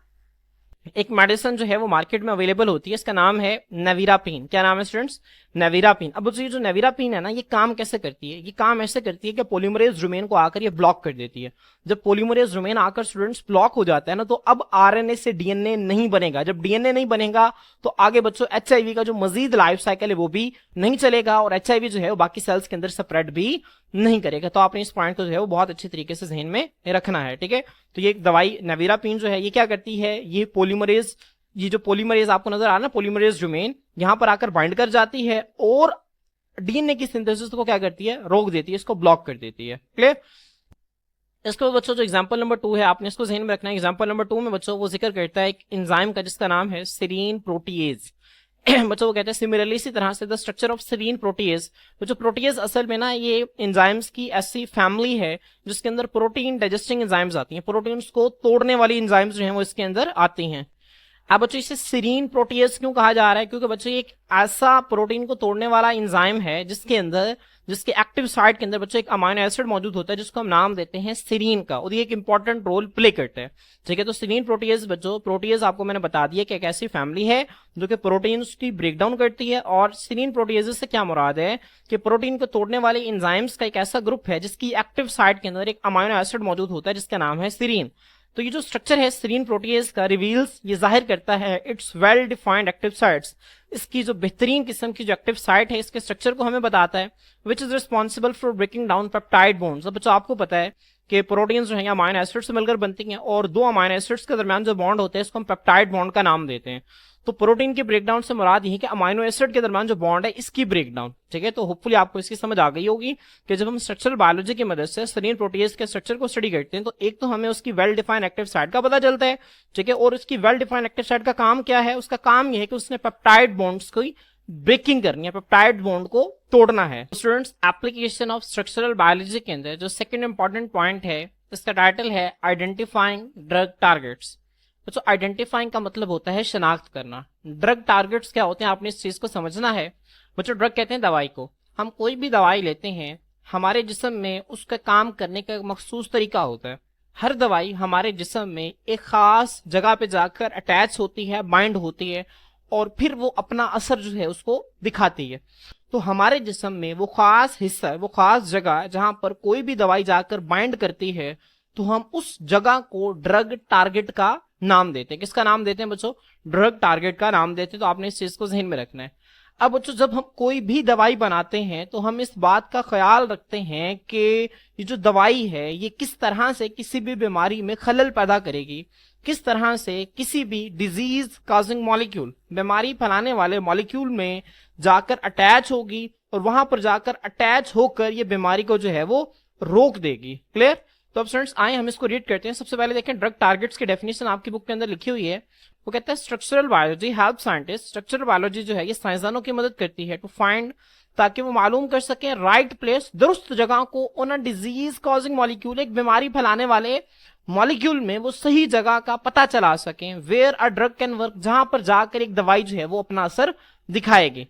एक मेडिसिन जो है वो मार्केट में अवेलेबल होती है, इसका नाम है नेविरापिन। क्या नाम है स्टूडेंट्स? नेविरापिन। अब ये जो नेविरापिन है ना, ये काम कैसे करती है? ये काम ऐसे करती है कि पॉलीमरेज डोमेन को आकर ये ब्लॉक कर देती है। जब पॉलीमरेज डोमेन आकर स्टूडेंट्स ब्लॉक हो जाता है ना, तो अब आरएनए से डीएनए नहीं बनेगा। जब डीएनए नहीं बनेगा तो आगे बच्चों एचआईवी का जो मजीद लाइफ साइकिल है वो भी नहीं चलेगा, और एचआईवी जो है वो बाकी सेल्स के अंदर स्प्रेड भी नहीं करेगा। तो आपने इस पॉइंट को जो है वो बहुत अच्छी तरीके से जहन में रखना है, ठीक है। तो ये दवाई नेविरापिन जो है ये क्या करती है, ये पॉलीमरेज, ये जो पॉलीमरेज आपको नजर आ रहा है ना, पॉलीमरेज डोमेन यहां पर आकर बाइंड कर जाती है और डीएनए की सिंथेसिस को क्या करती है, रोक देती है, इसको ब्लॉक कर देती है। क्लियर? इसको बच्चों जो एग्जांपल नंबर 2 है आपने इसको जहन में रखना है। एग्जांपल नंबर 2 में बच्चों वो जिक्र करता है एक एंजाइम का जिसका नाम है सेरीन प्रोटीएज। बच्चों वो कहते हैं सिमिलरली इसी तरह से the structure of serine protease. तो जो प्रोटीएज असल में ना ये एंजाइम्स की ऐसी फैमिली है जिसके अंदर प्रोटीन डाइजेस्टिंग एंजाइम्स आती हैं, प्रोटीन्स को तोड़ने वाली एंजाइम्स जो हैं वो इसके अंदर आती हैं। अब बच्चों इसे सीरीन प्रोटीएज क्यों कहा जा रहा है? क्योंकि बच्चों एक ऐसा प्रोटीन को तोड़ने वाला एंजाइम है जिसके अंदर, जिसके एक्टिव साइट के अंदर बच्चों एक अमाइनो एसिड मौजूद होता है जिसको हम नाम देते हैं सीरीन का, और ये एक इंपॉर्टेंट रोल प्ले करता है, ठीक है। तो सीरीन प्रोटीएज बच्चों, प्रोटीएज आपको मैंने बता दिया कि एक ऐसी फैमिली है जो कि प्रोटीन्स की ब्रेकडाउन करती है, और सीरीन प्रोटीएज से क्या मुराद है कि प्रोटीन को तोड़ने वाले एंजाइम्स का एक ऐसा ग्रुप है जिसकी एक्टिव साइट के अंदर एक अमाइनो एसिड मौजूद होता है जिसका नाम है सीरीन। तो ये जो स्ट्रक्चर है सीरीन प्रोटीएज का रिवील्स, ये जाहिर करता है it's well defined active sites, इसकी जो बेहतरीन किस्म की जो एक्टिव साइट है इसके स्ट्रक्चर को हमें बताता है, which is responsible for breaking down peptide bonds. अब बच्चों आपको पता है कि प्रोटीन्स जो है अमाइनो एसिड से मिलकर बनती हैं, और दो अमाइनो एसिड्स के दरमियान जो बॉन्ड होते हैं इसको हम पेप्टाइड बॉन्ड का नाम देते हैं। तो प्रोटीन के ब्रेकडाउन से मुराद यही कि अमाइनो एसिड के दरमियान जो बॉन्ड है इसकी ब्रेकडाउन, ठीक है। तो होपफुली आपको इसकी समझ आ गई होगी कि जब हम स्ट्रक्चरल बायोलॉजी की मदद से सेरीन प्रोटीएज के स्ट्रक्चर को स्टडी करते हैं तो एक तो हमें उसकी वेल डिफाइंड एक्टिव साइट का पता चलता है, ठीक है, और उसकी वेल डिफाइंड एक्टिव साइट का काम क्या है? उसका काम यह है कि उसने पेप्टाइड बॉन्ड्स की ब्रेकिंग करनी है, पेप्टाइड बॉन्ड को तोड़ना है। Students, application of structural biology के अंदर जो सेकंड इंपॉर्टेंट पॉइंट है इसका टाइटल है आइडेंटिफाइंग ड्रग टारगेट्स। तो आइडेंटिफाइंग का मतलब होता है शनाख्त करना। ड्रग टारगेट्स क्या होते हैं आपने इस चीज को समझना है। बच्चों ड्रग कहते हैं दवाई को। हम कोई भी दवाई लेते हैं हमारे जिस्म में उसका काम करने का एक मखसूस तरीका होता है। हर दवाई हमारे जिस्म में एक खास जगह पे जाकर अटैच होती है, बाइंड होती है, और फिर वो अपना असर जो है उसको दिखाती है। तो हमारे जिस्म में वो खास हिस्सा, वो खास जगह जहां पर कोई भी दवाई जाकर बाइंड करती है तो हम उस जगह को ड्रग टारगेट का नाम देते हैं। किसका नाम देते हैं बच्चों? ड्रग टारगेट का नाम देते हैं। तो आपने इस चीज को जहन में रखना है। अब बच्चों जब हम कोई भी दवाई बनाते हैं तो हम इस बात का ख्याल रखते हैं कि ये जो दवाई है ये किस तरह से किसी भी बीमारी में खलल पैदा करेगी, किस तरह से किसी भी डिजीज काजिंग मॉलिक्यूल, बीमारी फैलाने वाले मॉलिक्यूल में जाकर अटैच होगी, और वहां पर जाकर अटैच होकर ये बीमारी को जो है वो रोक देगी। क्लियर? तो अब स्टूडेंट्स आए हम इसको रीड करते हैं। सबसे पहले देखें ड्रग टारगेट्स की डेफिनेशन आपकी बुक के अंदर लिखी हुई है। वो कहता है structural biology help scientist, structural biology जो है ये साइंसदानों की मदद करती है टू फाइंड, ताकि वो मालूम कर सके राइट प्लेस, दुरुस्त जगह को, on a disease causing molecule, एक बीमारी फैलाने वाले मॉलिक्यूल में वो सही जगह का पता चला सके, where a drug can work, जहां पर जाकर एक दवाई जो है वो अपना असर दिखाएगी।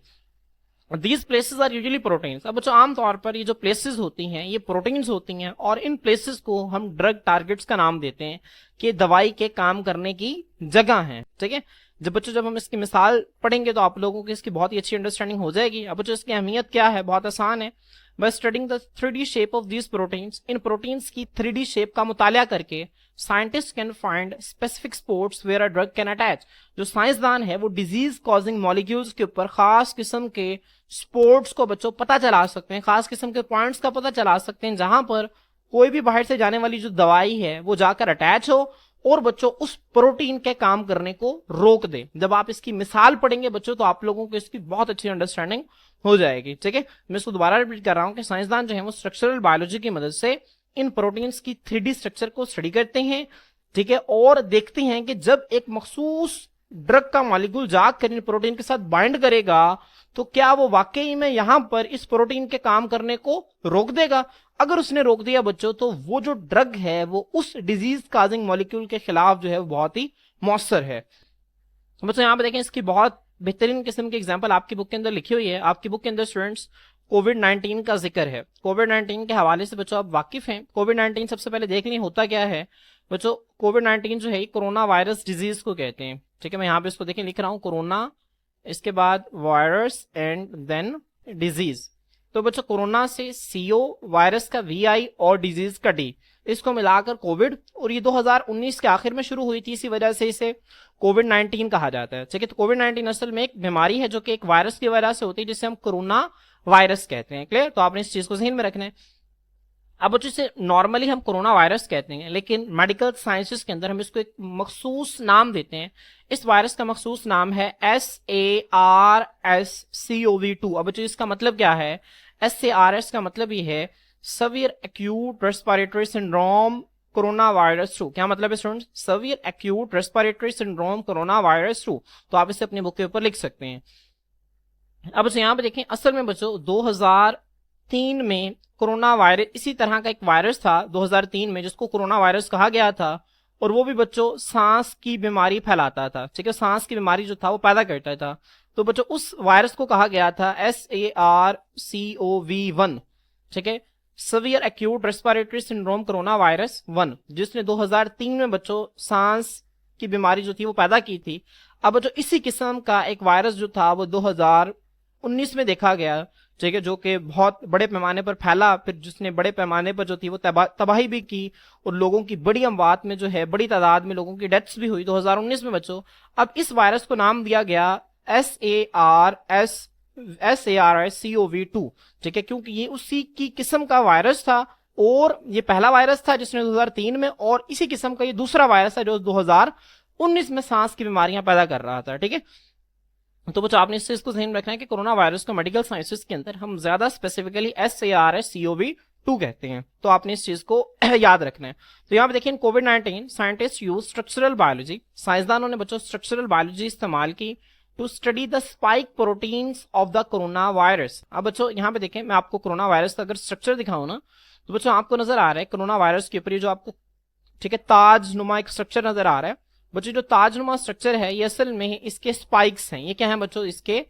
These places are usually proteins. अब बच्चों आमतौर पर ये जो प्लेसेस होती हैं ये प्रोटीन्स होती हैं, और इन प्लेसेस को हम ड्रग टारगेट्स का नाम देते हैं कि दवाई के काम करने की जगह है, ठीक है। जब हम इसकी मिसाल पढ़ेंगे तो आप लोगों को इसकी बहुत ही अच्छी अंडरस्टैंडिंग हो जाएगी। अब बच्चों इसकी अहमियत क्या है? बहुत आसान है। By studying the 3D shape of these proteins, इन प्रोटीन्स की 3D शेप का मुताला करके scientist can find specific spots where a drug can attach. जो साइंसदान है वो डिजीज कॉजिंग मॉलिक्यूल्स के ऊपर खास किस्म के स्पोर्ट्स को बच्चों पता चला सकते हैं, खास किस्म के पॉइंट्स का पता चला सकते हैं जहां पर कोई भी बाहर से जाने वाली जो दवाई है वो जाकर अटैच हो और बच्चों उस प्रोटीन के काम करने को रोक दे। जब आप इसकी मिसाल पढ़ेंगे बच्चों तो आप लोगों को इसकी बहुत अच्छी अंडरस्टैंडिंग हो जाएगी, ठीक है। मैं इसको दोबारा रिपीट कर रहा हूं कि साइंसदान जो है वो स्ट्रक्चरल बायोलॉजी की मदद से इन प्रोटीन्स की 3D स्ट्रक्चर को स्टडी करते हैं, ठीक है, और देखते हैं कि जब एक मखसूस ड्रग का मॉलिक्यूल जाकर इन प्रोटीन के साथ बाइंड करेगा तो क्या वो वाकई में यहां पर इस प्रोटीन के काम करने को रोक देगा। अगर उसने रोक दिया बच्चों तो वो जो ड्रग है वो उस डिजीज काजिंग मॉलिक्यूल के खिलाफ जो है वो बहुत ही मौसर है। बच्चों यहां पर देखें इसकी बहुत बेहतरीन किस्म की एग्जांपल आपकी बुक के अंदर लिखी हुई है। आपकी बुक के अंदर स्टूडेंट्स कोविड-19 का जिक्र है। कोविड-19 के हवाले से बच्चों आप वाकिफ हैं। कोविड-19 सबसे पहले देख लें होता क्या है। बच्चों कोविड-19 जो है कोरोना वायरस डिजीज को कहते हैं। ठीक है, मैं यहाँ पे इसको देखें लिख रहा हूँ कोरोना, इसके बाद वायरस एंड देन डिजीज। तो बच्चों कोरोना से सीओ, वायरस का वीआई और डिजीज का डी, इसको मिलाकर कोविड, और ये 2019 के आखिर में शुरू हुई थी, इसी वजह से इसे कोविड 19 कहा जाता है। ठीक है, तो कोविड 19 असल में एक बीमारी है जो कि एक वायरस की वजह से होती है, जिसे हम कोरोना वायरस कहते हैं। क्लियर? तो आपने इस चीज को ध्यान में रखना है। अब बच्चों से नॉर्मली हम कोरोना वायरस कहते हैं, लेकिन मेडिकल साइंसेस के अंदर हम इसको एक मखसूस नाम देते हैं। इस वायरस का मखसूस नाम है SARS-CoV-2। अब बच्चों इसका मतलब क्या है? SARS का मतलब ये है severe acute respiratory syndrome corona virus 2। क्या मतलब है students? Severe acute respiratory syndrome corona virus 2। तो आप इसे अपने बुक के ऊपर लिख सकते हैं। अब बच्चों यहाँ पे देखें, असल में बच्चों 2003 में कोरोना वायरस, इसी तरह का एक वायरस था 2003 में जिसको कोरोना वायरस कहा गया था, और वो भी बच्चों सांस की बीमारी फैलाता था। ठीक है, सांस की बीमारी जो था वो पैदा करता था। तो बच्चों उस वायरस को कहा गया था SARS-CoV-1। ठीक है, severe acute respiratory syndrome corona virus 1, जिसने 2003 में बच्चों सांस की बीमारी जो थी वो पैदा की थी। अब बच्चों इसी किस्म का एक वायरस जो था वो 2019 में देखा गया। ठीक है, जो कि बहुत बड़े पैमाने पर फैला, फिर जिसने बड़े पैमाने पर जो थी वो तबाही भी की, और लोगों की बड़ी अमवात में जो है बड़ी तादाद में लोगों की डेथ्स भी हुई 2019 में बच्चों। अब इस वायरस को नाम दिया गया SARS-CoV-2। ठीक है, क्योंकि ये उसी की किस्म का वायरस था, और ये पहला वायरस था जिसने 2003 में, और इसी किस्म का ये दूसरा वायरस है जो 2019 में सांस की बीमारियां पैदा कर रहा था। ठीक है, तो बच्चों आपने इस चीज को ध्यान रखना है कि कोरोना वायरस को मेडिकल साइंसेस के अंदर हम ज्यादा स्पेसिफिकली SARS-CoV-2 कहते हैं। तो आपने इस चीज को याद रखना है। तो यहाँ पे देखिए, Covid 19 scientist use structural biology, साइंसदानों ने बच्चों स्ट्रक्चरल बायोलॉजी इस्तेमाल की to study the spike proteins of the corona virus. अब बच्चों यहाँ पे देखें, मैं आपको कोरोना वायरस का अगर स्ट्रक्चर दिखाऊं ना, तो बच्चों आपको नजर आ रहा है कोरोना वायरस के ऊपर ये जो आपको, ठीक है, ताज नुमा एक स्ट्रक्चर नजर आ रहा है। बच्चों जो ताजनुमा स्ट्रक्चर है ये असल में इसके स्पाइक्स हैं। ये क्या है बच्चों? इसके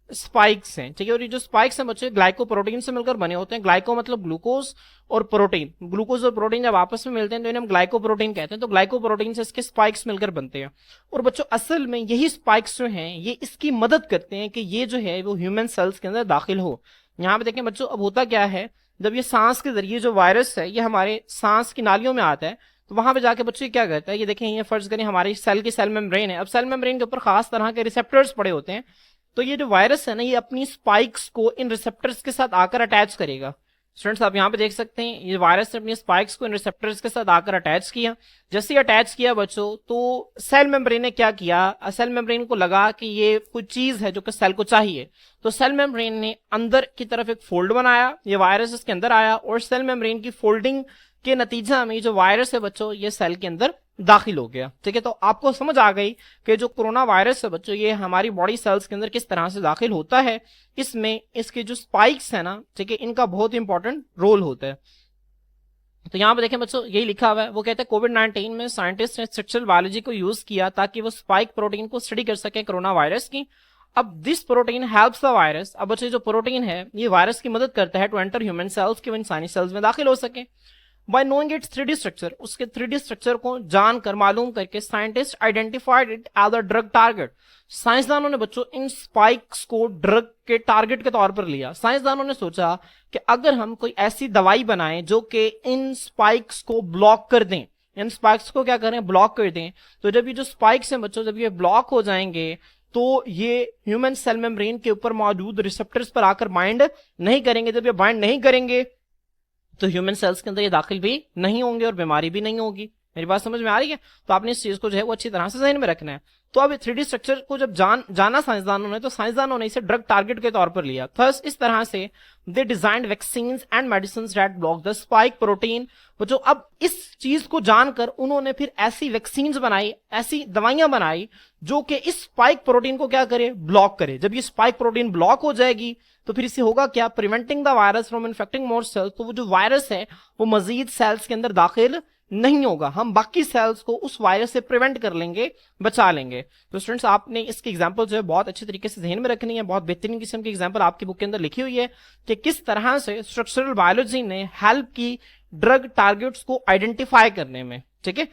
स्पाइक्स हैं। ठीक है, और ये जो स्पाइक्स हैं बच्चों ग्लाइकोप्रोटीन से मिलकर बने होते हैं। ग्लाइको मतलब ग्लूकोज, और प्रोटीन, ग्लूकोज और प्रोटीन जब आपस में मिलते हैं तो इन्हें हम ग्लाइकोप्रोटीन कहते हैं। तो ग्लाइकोप्रोटीन से इसके स्पाइक्स मिलकर बनते हैं। और बच्चों असल में यही स्पाइक्स जो हैं ये इसकी मदद करते हैं कि ये जो है वो ह्यूमन सेल्स के अंदर दाखिल हो। यहाँ पे देखें बच्चों, अब होता क्या है, जब ये सांस के जरिए जो वायरस है ये हमारे सांस की नालियों में आता है, तो वहां पे जाके बच्चे क्या करता है, ये देखें, ये फर्ज करें हमारी सेल की सेल मेम्ब्रेन है। अब सेल मेम्ब्रेन के ऊपर खास तरह के रिसेप्टर्स पड़े होते हैं। तो ये जो वायरस है ना, ये अपनी स्पाइक्स को इन रिसेप्टर्स के साथ आकर अटैच करेगा। स्टूडेंट्स आप यहाँ पे देख सकते हैं, ये वायरस ने अपनी स्पाइक्स को इन रिसेप्टर्स के साथ आकर अटैच किया। जैसे ही अटैच किया बच्चों, तो सेल मेम्ब्रेन ने क्या किया, सेल मेम्ब्रेन को लगा कि ये कोई चीज है जो कि सेल को चाहिए। तो सेल मेम्ब्रेन ने अंदर की तरफ एक फोल्ड बनाया, ये वायरस इसके अंदर आया, और सेल मेम्ब्रेन की फोल्डिंग के नतीजा में जो वायरस है बच्चों ये सेल के अंदर दाखिल हो गया। ठीक है, तो आपको समझ आ गई कि जो कोरोना वायरस है बच्चों ये हमारी बॉडी सेल्स के अंदर किस तरह से दाखिल होता है। इसमें इसके जो स्पाइक्स है ना, ठीक है, इनका बहुत इंपॉर्टेंट रोल होता है। तो यहाँ पे देखें बच्चों, यही लिखा हुआ है, वो कहते हैं कोविड 19 में साइंटिस्ट ने स्ट्रक्चरल बायोलॉजी को यूज किया ताकि वो स्पाइक प्रोटीन को स्टडी कर सके कोरोना वायरस की। अब this protein helps the virus. अब बच्चों जो प्रोटीन है ये वायरस की मदद करता है टू एंटर ह्यूमन सेल्स, कि वो इंसानी सेल्स में दाखिल हो सके। Bye knowing it's 3D structure, उसके 3D स्ट्रक्चर को जानकर, मालूम करके, scientist identified it as a drug target. साइंसदानों ने बच्चों इन स्पाइक्स को ड्रग के टारगेट के तौर पर लिया। साइंसदानों ने सोचा कि अगर हम कोई ऐसी दवाई बनाएं जो कि इन स्पाइक्स को ब्लॉक कर दें, इन स्पाइक्स को क्या करें, ब्लॉक कर दें, तो जब ये जो स्पाइक्स हैं बच्चों जब ये ब्लॉक हो जाएंगे तो ये ह्यूमन सेल मेम्ब्रेन के ऊपर मौजूद रिसेप्टर्स पर आकर बाइंड नहीं करेंगे। जब ये बाइंड नहीं करेंगे तो ह्यूमन सेल्स के अंदर ये दाखिल भी नहीं होंगे और बीमारी भी नहीं होगी। मेरी बात समझ में आ रही है? तो आपने इस चीज को जो है वो अच्छी तरह से ज़हन में रखना है। तो अब 3D स्ट्रक्चर को जब जाना साइंसदानों ने, तो साइंसदानों ने इसे ड्रग टारगेट के तौर पर लिया। थस इस तरह से they designed vaccines and medicine that block the spike protein. जो अब इस चीज को जानकर उन्होंने फिर ऐसी वैक्सीन्स बनाई, ऐसी दवाइयां बनाई जो कि इस स्पाइक प्रोटीन को क्या करे, ब्लॉक करे। जब ये स्पाइक प्रोटीन ब्लॉक हो जाएगी तो फिर इससे होगा क्या, preventing the virus from infecting more cells. तो वो जो वायरस है वो मजीद सेल्स के अंदर दाखिल नहीं होगा, हम बाकी सेल्स को उस वायरस से प्रिवेंट कर लेंगे, बचा लेंगे। तो स्टूडेंट्स आपने इसकी एग्जांपल जो है बहुत अच्छे तरीके से ध्यान में रखनी है। बहुत बेहतरीन किस्म की एग्जांपल आपकी बुक के अंदर लिखी हुई है कि किस तरह से स्ट्रक्चरल बायोलॉजी ने हेल्प की ड्रग टारगेट्स को आइडेंटिफाई करने में। ठीक है,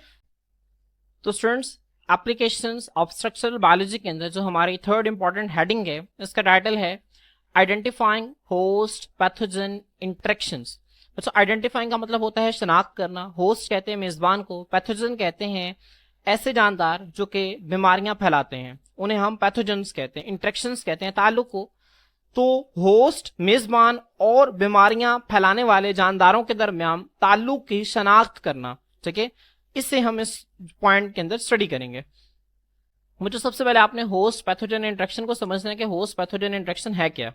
तो students applications of structural biology के अंदर जो हमारी थर्ड इंपॉर्टेंट हेडिंग है, इसका टाइटल है आइडेंटिफाइंग होस्ट पैथोजन इंटरेक्शंस। बच्चों आइडेंटिफाइंग का मतलब होता है शनाख्त करना, होस्ट कहते हैं मेजबान को, पैथोजन कहते हैं ऐसे जानदार जो कि बीमारियां फैलाते हैं, उन्हें हम पैथोजन्स कहते हैं, इंटरेक्शंस कहते हैं ताल्लुक को। तो होस्ट मेजबान और बीमारियां फैलाने वाले जानदारों के दरमियान ताल्लुक की शनाख्त करना, ठीक है, इससे हम इस पॉइंट के अंदर स्टडी करेंगे। मुझे सबसे पहले आपने होस्ट पैथोजन इंटरेक्शन को समझना है कि होस्ट पैथोजन इंटरेक्शन है क्या।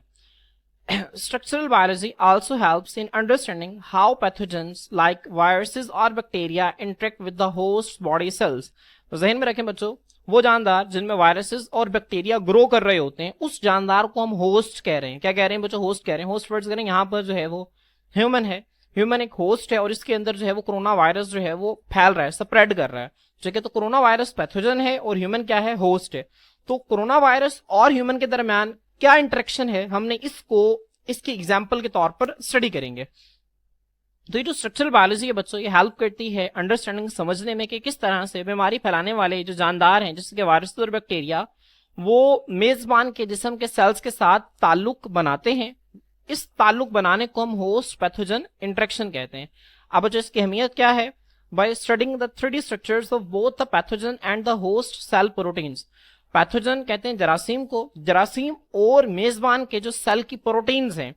Structural biology also helps in understanding how pathogens like viruses or bacteria interact with the host body cells। तो जहन में रखें बच्चों, वो जानदार जिनमें वायरसेस और बैक्टीरिया ग्रो कर रहे होते हैं, उस जानदार को हम होस्ट कह रहे हैं। क्या कह रहे हैं बच्चों? होस्ट कह रहे हैं। होस्ट वर्ड्स करें, यहाँ पर जो है वो ह्यूमन है, ह्यूमन एक होस्ट है और इसके अंदर जो है वो कोरोना वायरस जो है वो फैल रहा है, स्प्रेड कर रहा है, ठीक है। तो कोरोना वायरस पैथोजन है और ह्यूमन क्या है? होस्ट है। तो कोरोना वायरस और ह्यूमन के दरमियान क्या इंटरेक्शन है, हमने इसको इसकी एग्जाम्पल के तौर पर स्टडी करेंगे। तो ये जो स्ट्रक्चरल बायोलॉजी है बच्चों, ये हेल्प करती है अंडरस्टैंडिंग, समझने में कि किस तरह से बीमारी फैलाने वाले जो जानदार हैं, जैसे कि वायरस और बैक्टीरिया, वो मेजबान के जिस्म के सेल्स के साथ ताल्लुक बनाते हैं। इस ताल्लुक बनाने को हम होस्ट पैथोजन इंटरेक्शन कहते हैं। अब बच्चों इसकी अहमियत क्या है? By studying the 3D structures of both the pathogen and the host cell proteins. Pathogen कहते हैं जरासीम को, जरासीम और मेजबान के जो सेल की प्रोटीन्स हैं,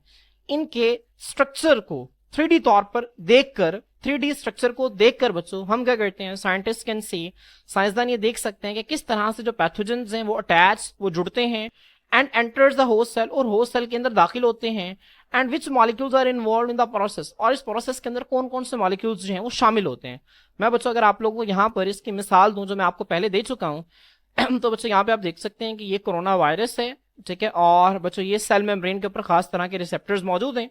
इनके स्ट्रक्चर को 3D तौर पर देखकर, 3D स्ट्रक्चर को देखकर बच्चों हम क्या करते हैं, साइंटिस्ट कैन सी, साइंसदान ये देख सकते हैं कि किस तरह से जो पैथोजन्स हैं वो अटैच, वो जुड़ते हैं and enters the host cell, और होस्ट सेल के अंदर दाखिल होते हैं, and which molecules are involved in the process, और इस प्रोसेस के अंदर कौन कौन से मॉलिक्यूल्स जो हैं वो शामिल होते हैं। मैं बच्चों अगर आप लोगों को यहाँ पर इसकी मिसाल दूं जो मैं आपको पहले दे चुका हूँ, तो बच्चों यहाँ पे आप देख सकते हैं कि ये कोरोना वायरस है, ठीक है, और बच्चों ये सेल मेम्ब्रेन के ऊपर खास तरह के रिसेप्टर्स मौजूद हैं।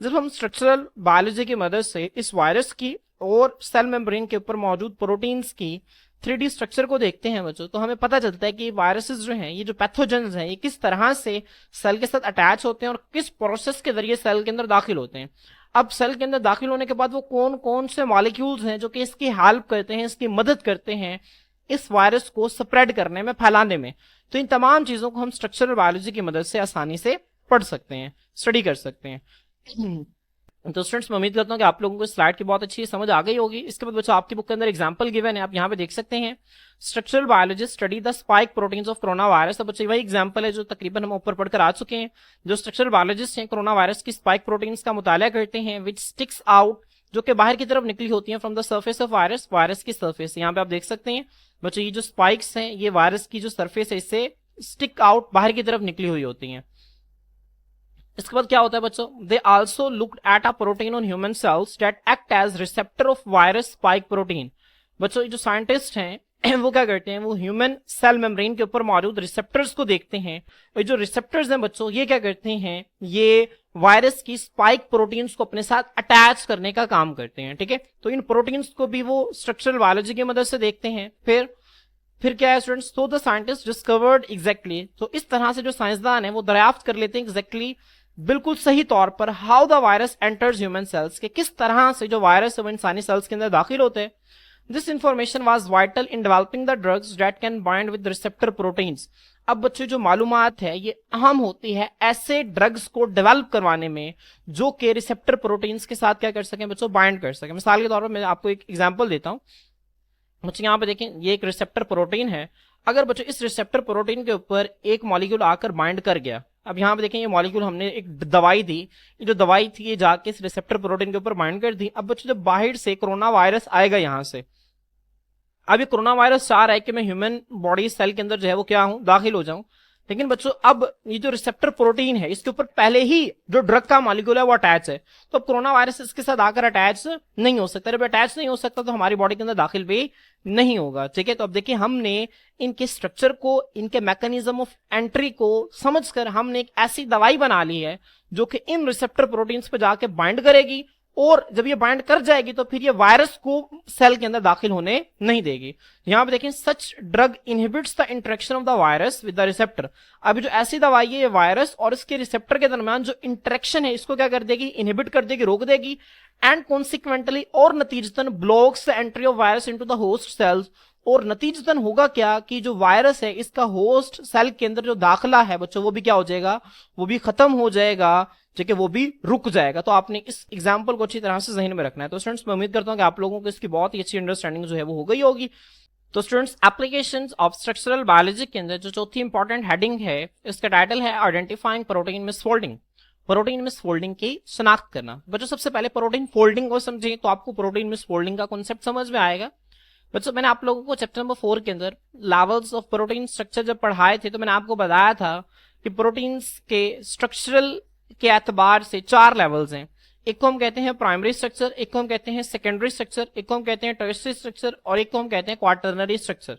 जब हम स्ट्रक्चरल बायोलॉजी की मदद से इस वायरस की और सेल मेम्ब्रेन के ऊपर मौजूद प्रोटीन्स की 3D स्ट्रक्चर को देखते हैं बच्चों, तो हमें पता चलता है कि वायरसेस जो हैं, ये जो पैथोजेंस हैं, ये किस तरह से सेल के साथ अटैच होते हैं और किस प्रोसेस के जरिए सेल के अंदर दाखिल होते हैं। अब सेल के अंदर दाखिल होने के बाद वो कौन कौन से मॉलिक्यूल्स हैं जो कि इसकी हेल्प करते हैं, इसकी मदद करते हैं इस वायरस को स्प्रेड करने में, फैलाने में। तो इन तमाम चीजों को हम स्ट्रक्चरल बायोलॉजी की मदद से आसानी से पढ़ सकते हैं, स्टडी कर सकते हैं। तो स्टूडेंट्स मैं उम्मीद करता हूं कि आप लोगों को स्लाइड की बहुत अच्छी समझ आ गई होगी। इसके बाद बच्चों आपकी बुक के अंदर एग्जांपल गिवन है, आप यहाँ पे देख सकते हैं, structural biologist study the spike proteins of corona virus. तो बच्चों वही एग्जांपल है जो तकरीबन हम ऊपर पढ़कर आ चुके हैं। जो स्ट्रक्चरल बायोलॉजिस्ट हैं कोरोना वायरस की स्पाइक प्रोटीन्स का मुताला करते हैं, विच स्टिक्स आउट, जो कि बाहर की तरफ निकली होती है from the surface of virus, virus की सर्फेस। यहाँ पे आप देख सकते हैं बच्चों ये जो स्पाइक्स हैं, ये वायरस की जो सरफेस है इससे स्टिक आउट, बाहर की तरफ निकली हुई होती हैं। इसके बाद क्या होता है बच्चों, they also looked at a protein on human cells that act as receptor of virus spike protein. बच्चों ये जो साइंटिस्ट हैं वो क्या करते हैं, वो ह्यूमन सेल मेम्ब्रेन के ऊपर मौजूद रिसेप्टर्स को देखते हैं, और जो रिसेप्टर्स हैं बच्चों ये क्या करते हैं, ये वायरस की स्पाइक प्रोटीन्स को अपने साथ अटैच करने का काम करते हैं, ठीक है। तो इन प्रोटीन्स को भी वो स्ट्रक्चरल बायोलॉजी की मदद से देखते हैं। फिर क्या है स्टूडेंट्स, तो द साइंटिस्ट डिस्कवर्ड एग्जैक्टली, तो इस तरह से जो साइंसदान है वो दरियाफ्त कर लेते हैं एग्जैक्टली, बिल्कुल सही तौर पर, how the virus enters human cells, के किस तरह से जो वायरस है वो इंसानी सेल्स के अंदर दाखिल होते हैं। This information was vital in developing the drugs that can bind with receptor proteins. अब बच्चों जो मालूमात है ये अहम होती है ऐसे ड्रग्स को डेवलप करवाने में जो कि रिसेप्टर प्रोटीन्स के साथ क्या कर सकें बच्चों, बाइंड कर सकें। मिसाल के तौर पर मैं आपको एक एग्जांपल देता हूं बच्चों, यहाँ पे देखें ये एक रिसेप्टर प्रोटीन है। अगर बच्चों इस रिसेप्टर प्रोटीन के ऊपर एक मॉलिक्यूल आकर बाइंड कर गया, अब यहाँ पे देखें ये मॉलिक्यूल हमने एक दवाई दी, ये जो दवाई थी ये जाके इस रिसेप्टर प्रोटीन के ऊपर बाइंड कर दी। अब बच्चों जब बाहर से कोरोना वायरस आएगा यहाँ से, अब ये कोरोना वायरस चाह रहा है कि मैं ह्यूमन बॉडी सेल के अंदर जो है वो क्या हूं, दाखिल हो जाऊं, लेकिन बच्चों अब ये जो रिसेप्टर प्रोटीन है इसके ऊपर पहले ही जो ड्रग का मॉलिक्यूल है वो अटैच है, तो अब कोरोना वायरस इसके साथ आकर अटैच नहीं हो सकता। जब अटैच नहीं हो सकता तो हमारी बॉडी के अंदर दाखिल भी नहीं होगा, ठीक है। तो अब देखिए हमने इनके स्ट्रक्चर को, इनके मैकेनिज्म ऑफ एंट्री को समझकर हमने एक ऐसी दवाई बना ली है जो कि इन रिसेप्टर प्रोटीन्स पे जाके बाइंड करेगी, और जब ये बाइंड कर जाएगी तो फिर ये वायरस को सेल के अंदर दाखिल होने नहीं देगी। यहां पे देखें, such drug inhibits the interaction of the virus with the receptor. अभी जो ऐसी दवाई है ये वायरस और इसके रिसेप्टर के दरमियान जो इंटरेक्शन है इसको क्या कर देगी, इनहिबिट कर देगी, रोक देगी, एंड कॉन्सिक्वेंटली और नतीजतन blocks the entry of virus into the host cells, और नतीजतन होगा क्या कि जो वायरस है इसका होस्ट सेल के अंदर जो दाखिला है बच्चों वो भी क्या हो जाएगा, वो भी खत्म हो जाएगा, ठीक है, वो भी रुक जाएगा। तो आपने इस एग्जाम्पल को अच्छी तरह से जहन में रखना है। तो स्टूडेंट्स मैं उम्मीद करता हूँ कि आप लोगों को इसकी बहुत ही अच्छी अंडरस्टैंडिंग जो है वो हो गई होगी। तो students applications of structural biology के अंदर जो चौथी इंपॉर्टेंट हेडिंग है इसका टाइटल है identifying protein misfolding, protein misfolding की शनाख्त करना। बच्चों सबसे पहले प्रोटीन फोल्डिंग को समझें तो आपको प्रोटीन मिसफोल्डिंग का कॉन्सेप्ट समझ में आएगा। बच्चों मैंने आप लोगों को चैप्टर नंबर 4 के अंदर लेवल्स ऑफ प्रोटीन स्ट्रक्चर जब पढ़ाए थे तो मैंने आपको बताया था कि प्रोटीन्स के स्ट्रक्चरल के एतबार से 4 लेवल्स हैं। एक को हम कहते हैं प्राइमरी स्ट्रक्चर, एक को हम कहते हैं सेकेंडरी स्ट्रक्चर, एक को हम कहते हैं टर्शियरी स्ट्रक्चर और एक को हम कहते हैं क्वाटरनरी स्ट्रक्चर।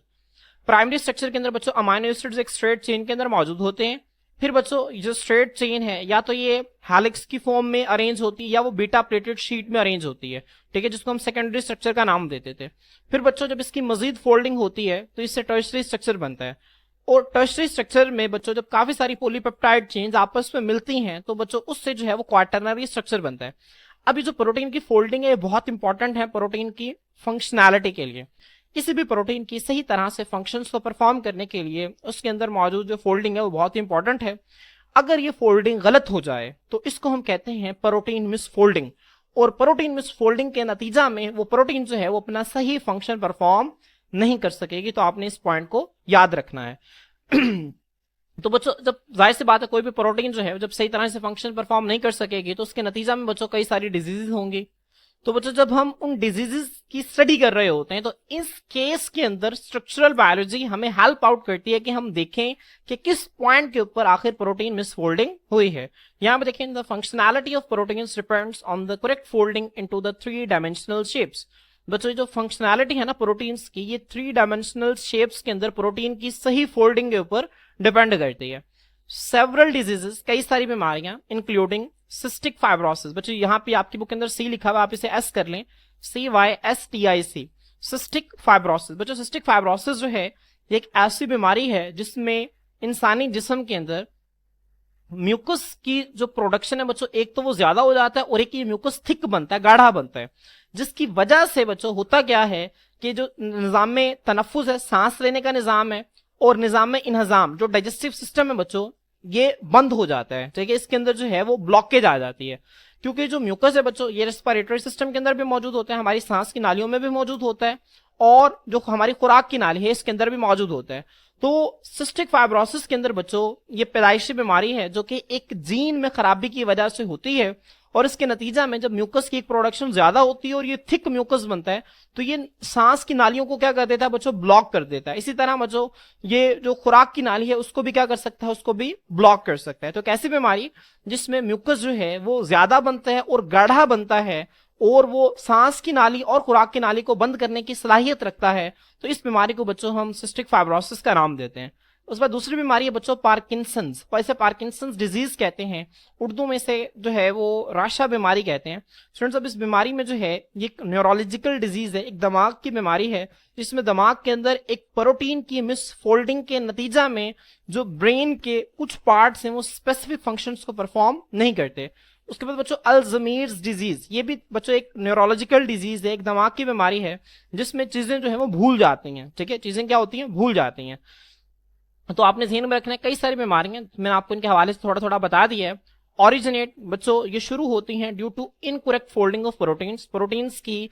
प्राइमरी स्ट्रक्चर के अंदर बच्चों अमाइनो एसिड्स एक स्ट्रेट चेन के अंदर मौजूद होते हैं। फिर बच्चों जो स्ट्रेट चेन है या तो ये हेलिक्स की फॉर्म में अरेंज होती है या वो बीटा प्लेटेड शीट में अरेंज होती है, ठीक है, जिसको हम सेकेंडरी स्ट्रक्चर का नाम देते थे। फिर बच्चों जब इसकी मजीद फोल्डिंग होती है तो इससे टर्शियरी स्ट्रक्चर बनता है। और टर्शियरी स्ट्रक्चर में बच्चों जब काफी सारी पॉलीपेप्टाइड चेन्स आपस में मिलती हैं तो बच्चों उससे जो है वो क्वाटरनरी स्ट्रक्चर बनता है। अभी जो प्रोटीन की फोल्डिंग है बहुत इंपॉर्टेंट है प्रोटीन की फंक्शनैलिटी के लिए। किसी भी प्रोटीन की सही तरह से फंक्शंस को परफॉर्म करने के लिए उसके अंदर मौजूद जो फोल्डिंग है वो बहुत इंपॉर्टेंट है। अगर ये फोल्डिंग गलत हो जाए तो इसको हम कहते हैं प्रोटीन मिसफोल्डिंग। और प्रोटीन मिसफोल्डिंग के नतीजा में वो प्रोटीन जो है वो अपना सही फंक्शन परफॉर्म नहीं कर सकेगी। तो आपने इस पॉइंट को याद रखना है। तो बच्चों जब जाहिर सी बात है कोई भी प्रोटीन जो है जब सही तरह से फंक्शन परफॉर्म नहीं कर सकेगी तो उसके नतीजा में बच्चों कई सारी डिजीजेज होंगी। तो बच्चों जब हम उन डिजीजेस की स्टडी कर रहे होते हैं तो इस केस के अंदर स्ट्रक्चरल बायोलॉजी हमें हेल्प आउट करती है कि हम देखें कि किस पॉइंट के ऊपर आखिर प्रोटीन मिसफोल्डिंग हुई है। यहां पे देखें the functionality of proteins depends on the correct folding into the 3 dimensional shapes. बच्चों जो फंक्शनैलिटी है ना प्रोटीन्स की ये 3 डायमेंशनल शेप्स के अंदर प्रोटीन की सही फोल्डिंग के ऊपर डिपेंड करती है। सेवरल डिजीजेस कई सारी बीमारियां इंक्लूडिंग सिस्टिक फाइब्रोसिस, बच्चों यहां पे आपकी बुक के अंदर सी लिखा हुआ आप इसे एस कर लें, CYSTIC, सिस्टिक फाइब्रोसिस। बच्चों सिस्टिक फाइब्रोसिस जो है ये एक ऐसी बीमारी है जिसमें इंसानी जिस्म के अंदर म्यूकस की जो प्रोडक्शन है बच्चों एक तो वो ज्यादा हो जाता है और एक ये म्यूकस थिक बनता है, गाढ़ा बनता है, जिसकी वजह से बच्चों होता क्या है कि जो निजाम में तनफ्फुस है, सांस लेने का निजाम है, और निजाम में इन्हजाम जो डाइजेस्टिव सिस्टम है बच्चों ये बंद हो जाता है, ठीक है, इसके अंदर जो है वो ब्लॉकेज आ जाती है। क्योंकि जो म्यूकस है बच्चों ये रेस्पिरेटरी सिस्टम के अंदर भी मौजूद होता है, हमारी सांस की नालियों में भी मौजूद होता है, और जो हमारी खुराक की नाली है इसके अंदर भी मौजूद होता है। तो सिस्टिक फाइब्रोसिस के अंदर बच्चों ये पैदाइशी बीमारी है जो कि एक जीन में खराबी की वजह से होती है, और इसके नतीजा में जब म्यूकस की एक प्रोडक्शन ज्यादा होती है और ये थिक म्यूकस बनता है तो ये सांस की नालियों को क्या कर देता है बच्चों, ब्लॉक कर देता है। इसी तरह बच्चों ये जो खुराक की नाली है उसको भी क्या कर सकता है, उसको भी ब्लॉक कर सकता है। तो कैसी बीमारी जिसमें म्यूकस जो है वो ज्यादा बनता है और गाढ़ा बनता है और वो सांस की नाली और खुराक की नाली को बंद करने की सलाहियत रखता है, तो इस बीमारी को बच्चों हम सिस्टिक फाइब्रोसिस का नाम देते हैं। उस बाद दूसरी बीमारी है बच्चों पार्किंसंस, इसे पार्किंसंस डिजीज कहते हैं, उर्दू में से जो है वो राशा बीमारी कहते हैं। स्टूडेंट्स अब इस बीमारी में जो है ये एक न्यूरोलॉजिकल डिजीज है, एक दिमाग की बीमारी है जिसमें दिमाग के अंदर एक प्रोटीन की मिसफोल्डिंग के नतीजा में जो ब्रेन के कुछ पार्ट्स हैं वो स्पेसिफिक फंक्शंस को परफॉर्म नहीं करते। उसके बाद बच्चों अल्जाइमर्स डिजीज, ये भी बच्चों एक न्यूरोलॉजिकल डिजीज है, एक दिमाग की बीमारी है जिसमें चीजें जो है वो भूल जाती हैं, ठीक है, चीजें क्या होती हैं, भूल जाती हैं। तो आपने ध्यान में रखना है कई सारी बीमारियां मैंने आपको इनके हवाले से थोड़ा थोड़ा बता दिया है। ऑरिजिनेट बच्चों ये शुरू होती हैं due to incorrect folding of proteins, proteins की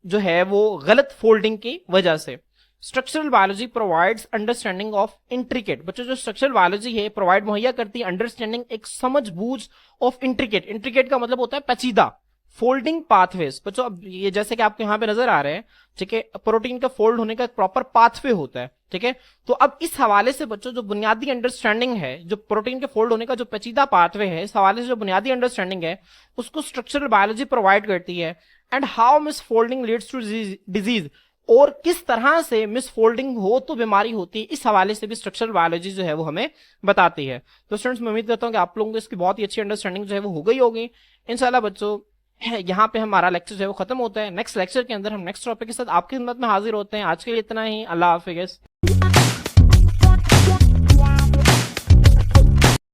जो है वो गलत फोल्डिंग की वजह से। Structural biology provides understanding of intricate, बच्चों जो स्ट्रक्चरल बायोलॉजी है प्रोवाइड मुहैया करती है अंडरस्टैंडिंग एक समझ बूझ ऑफ इंट्रिकेट, इंट्रिकेट का मतलब होता है पेचीदा फोल्डिंग पाथवेज। बच्चों अब ये जैसे कि आपको यहाँ पे नजर आ रहे हैं, ठीक है, प्रोटीन का फोल्ड होने का एक प्रॉपर पाथवे होता है, ठीक है। तो अब इस हवाले से बच्चों जो बुनियादी अंडरस्टैंडिंग है जो प्रोटीन के फोल्ड होने का जो पेचीदा पाथवे है, इस हवाले से जो बुनियादी अंडरस्टैंडिंग है उसको स्ट्रक्चरल बायोलॉजी प्रोवाइड करती है। And how misfolding leads to disease, और किस तरह से मिसफोल्डिंग हो तो बीमारी होती है, इस हवाले से भी स्ट्रक्चरल बायोलॉजी जो है वो हमें बताती है। तो स्टूडेंट्स मैं उम्मीद करता हूँ कि आप लोगों को इसकी बहुत ही अच्छी अंडरस्टैंडिंग जो है वो हो गई होगी। इंशाल्लाह बच्चों यहाँ पे हमारा लेक्चर जो है वो खत्म होता है। नेक्स्ट लेक्चर के अंदर हम नेक्स्ट टॉपिक के साथ आपकी खिदमत में हाजिर होते हैं। आज के लिए इतना ही, अल्लाह हाफिज़।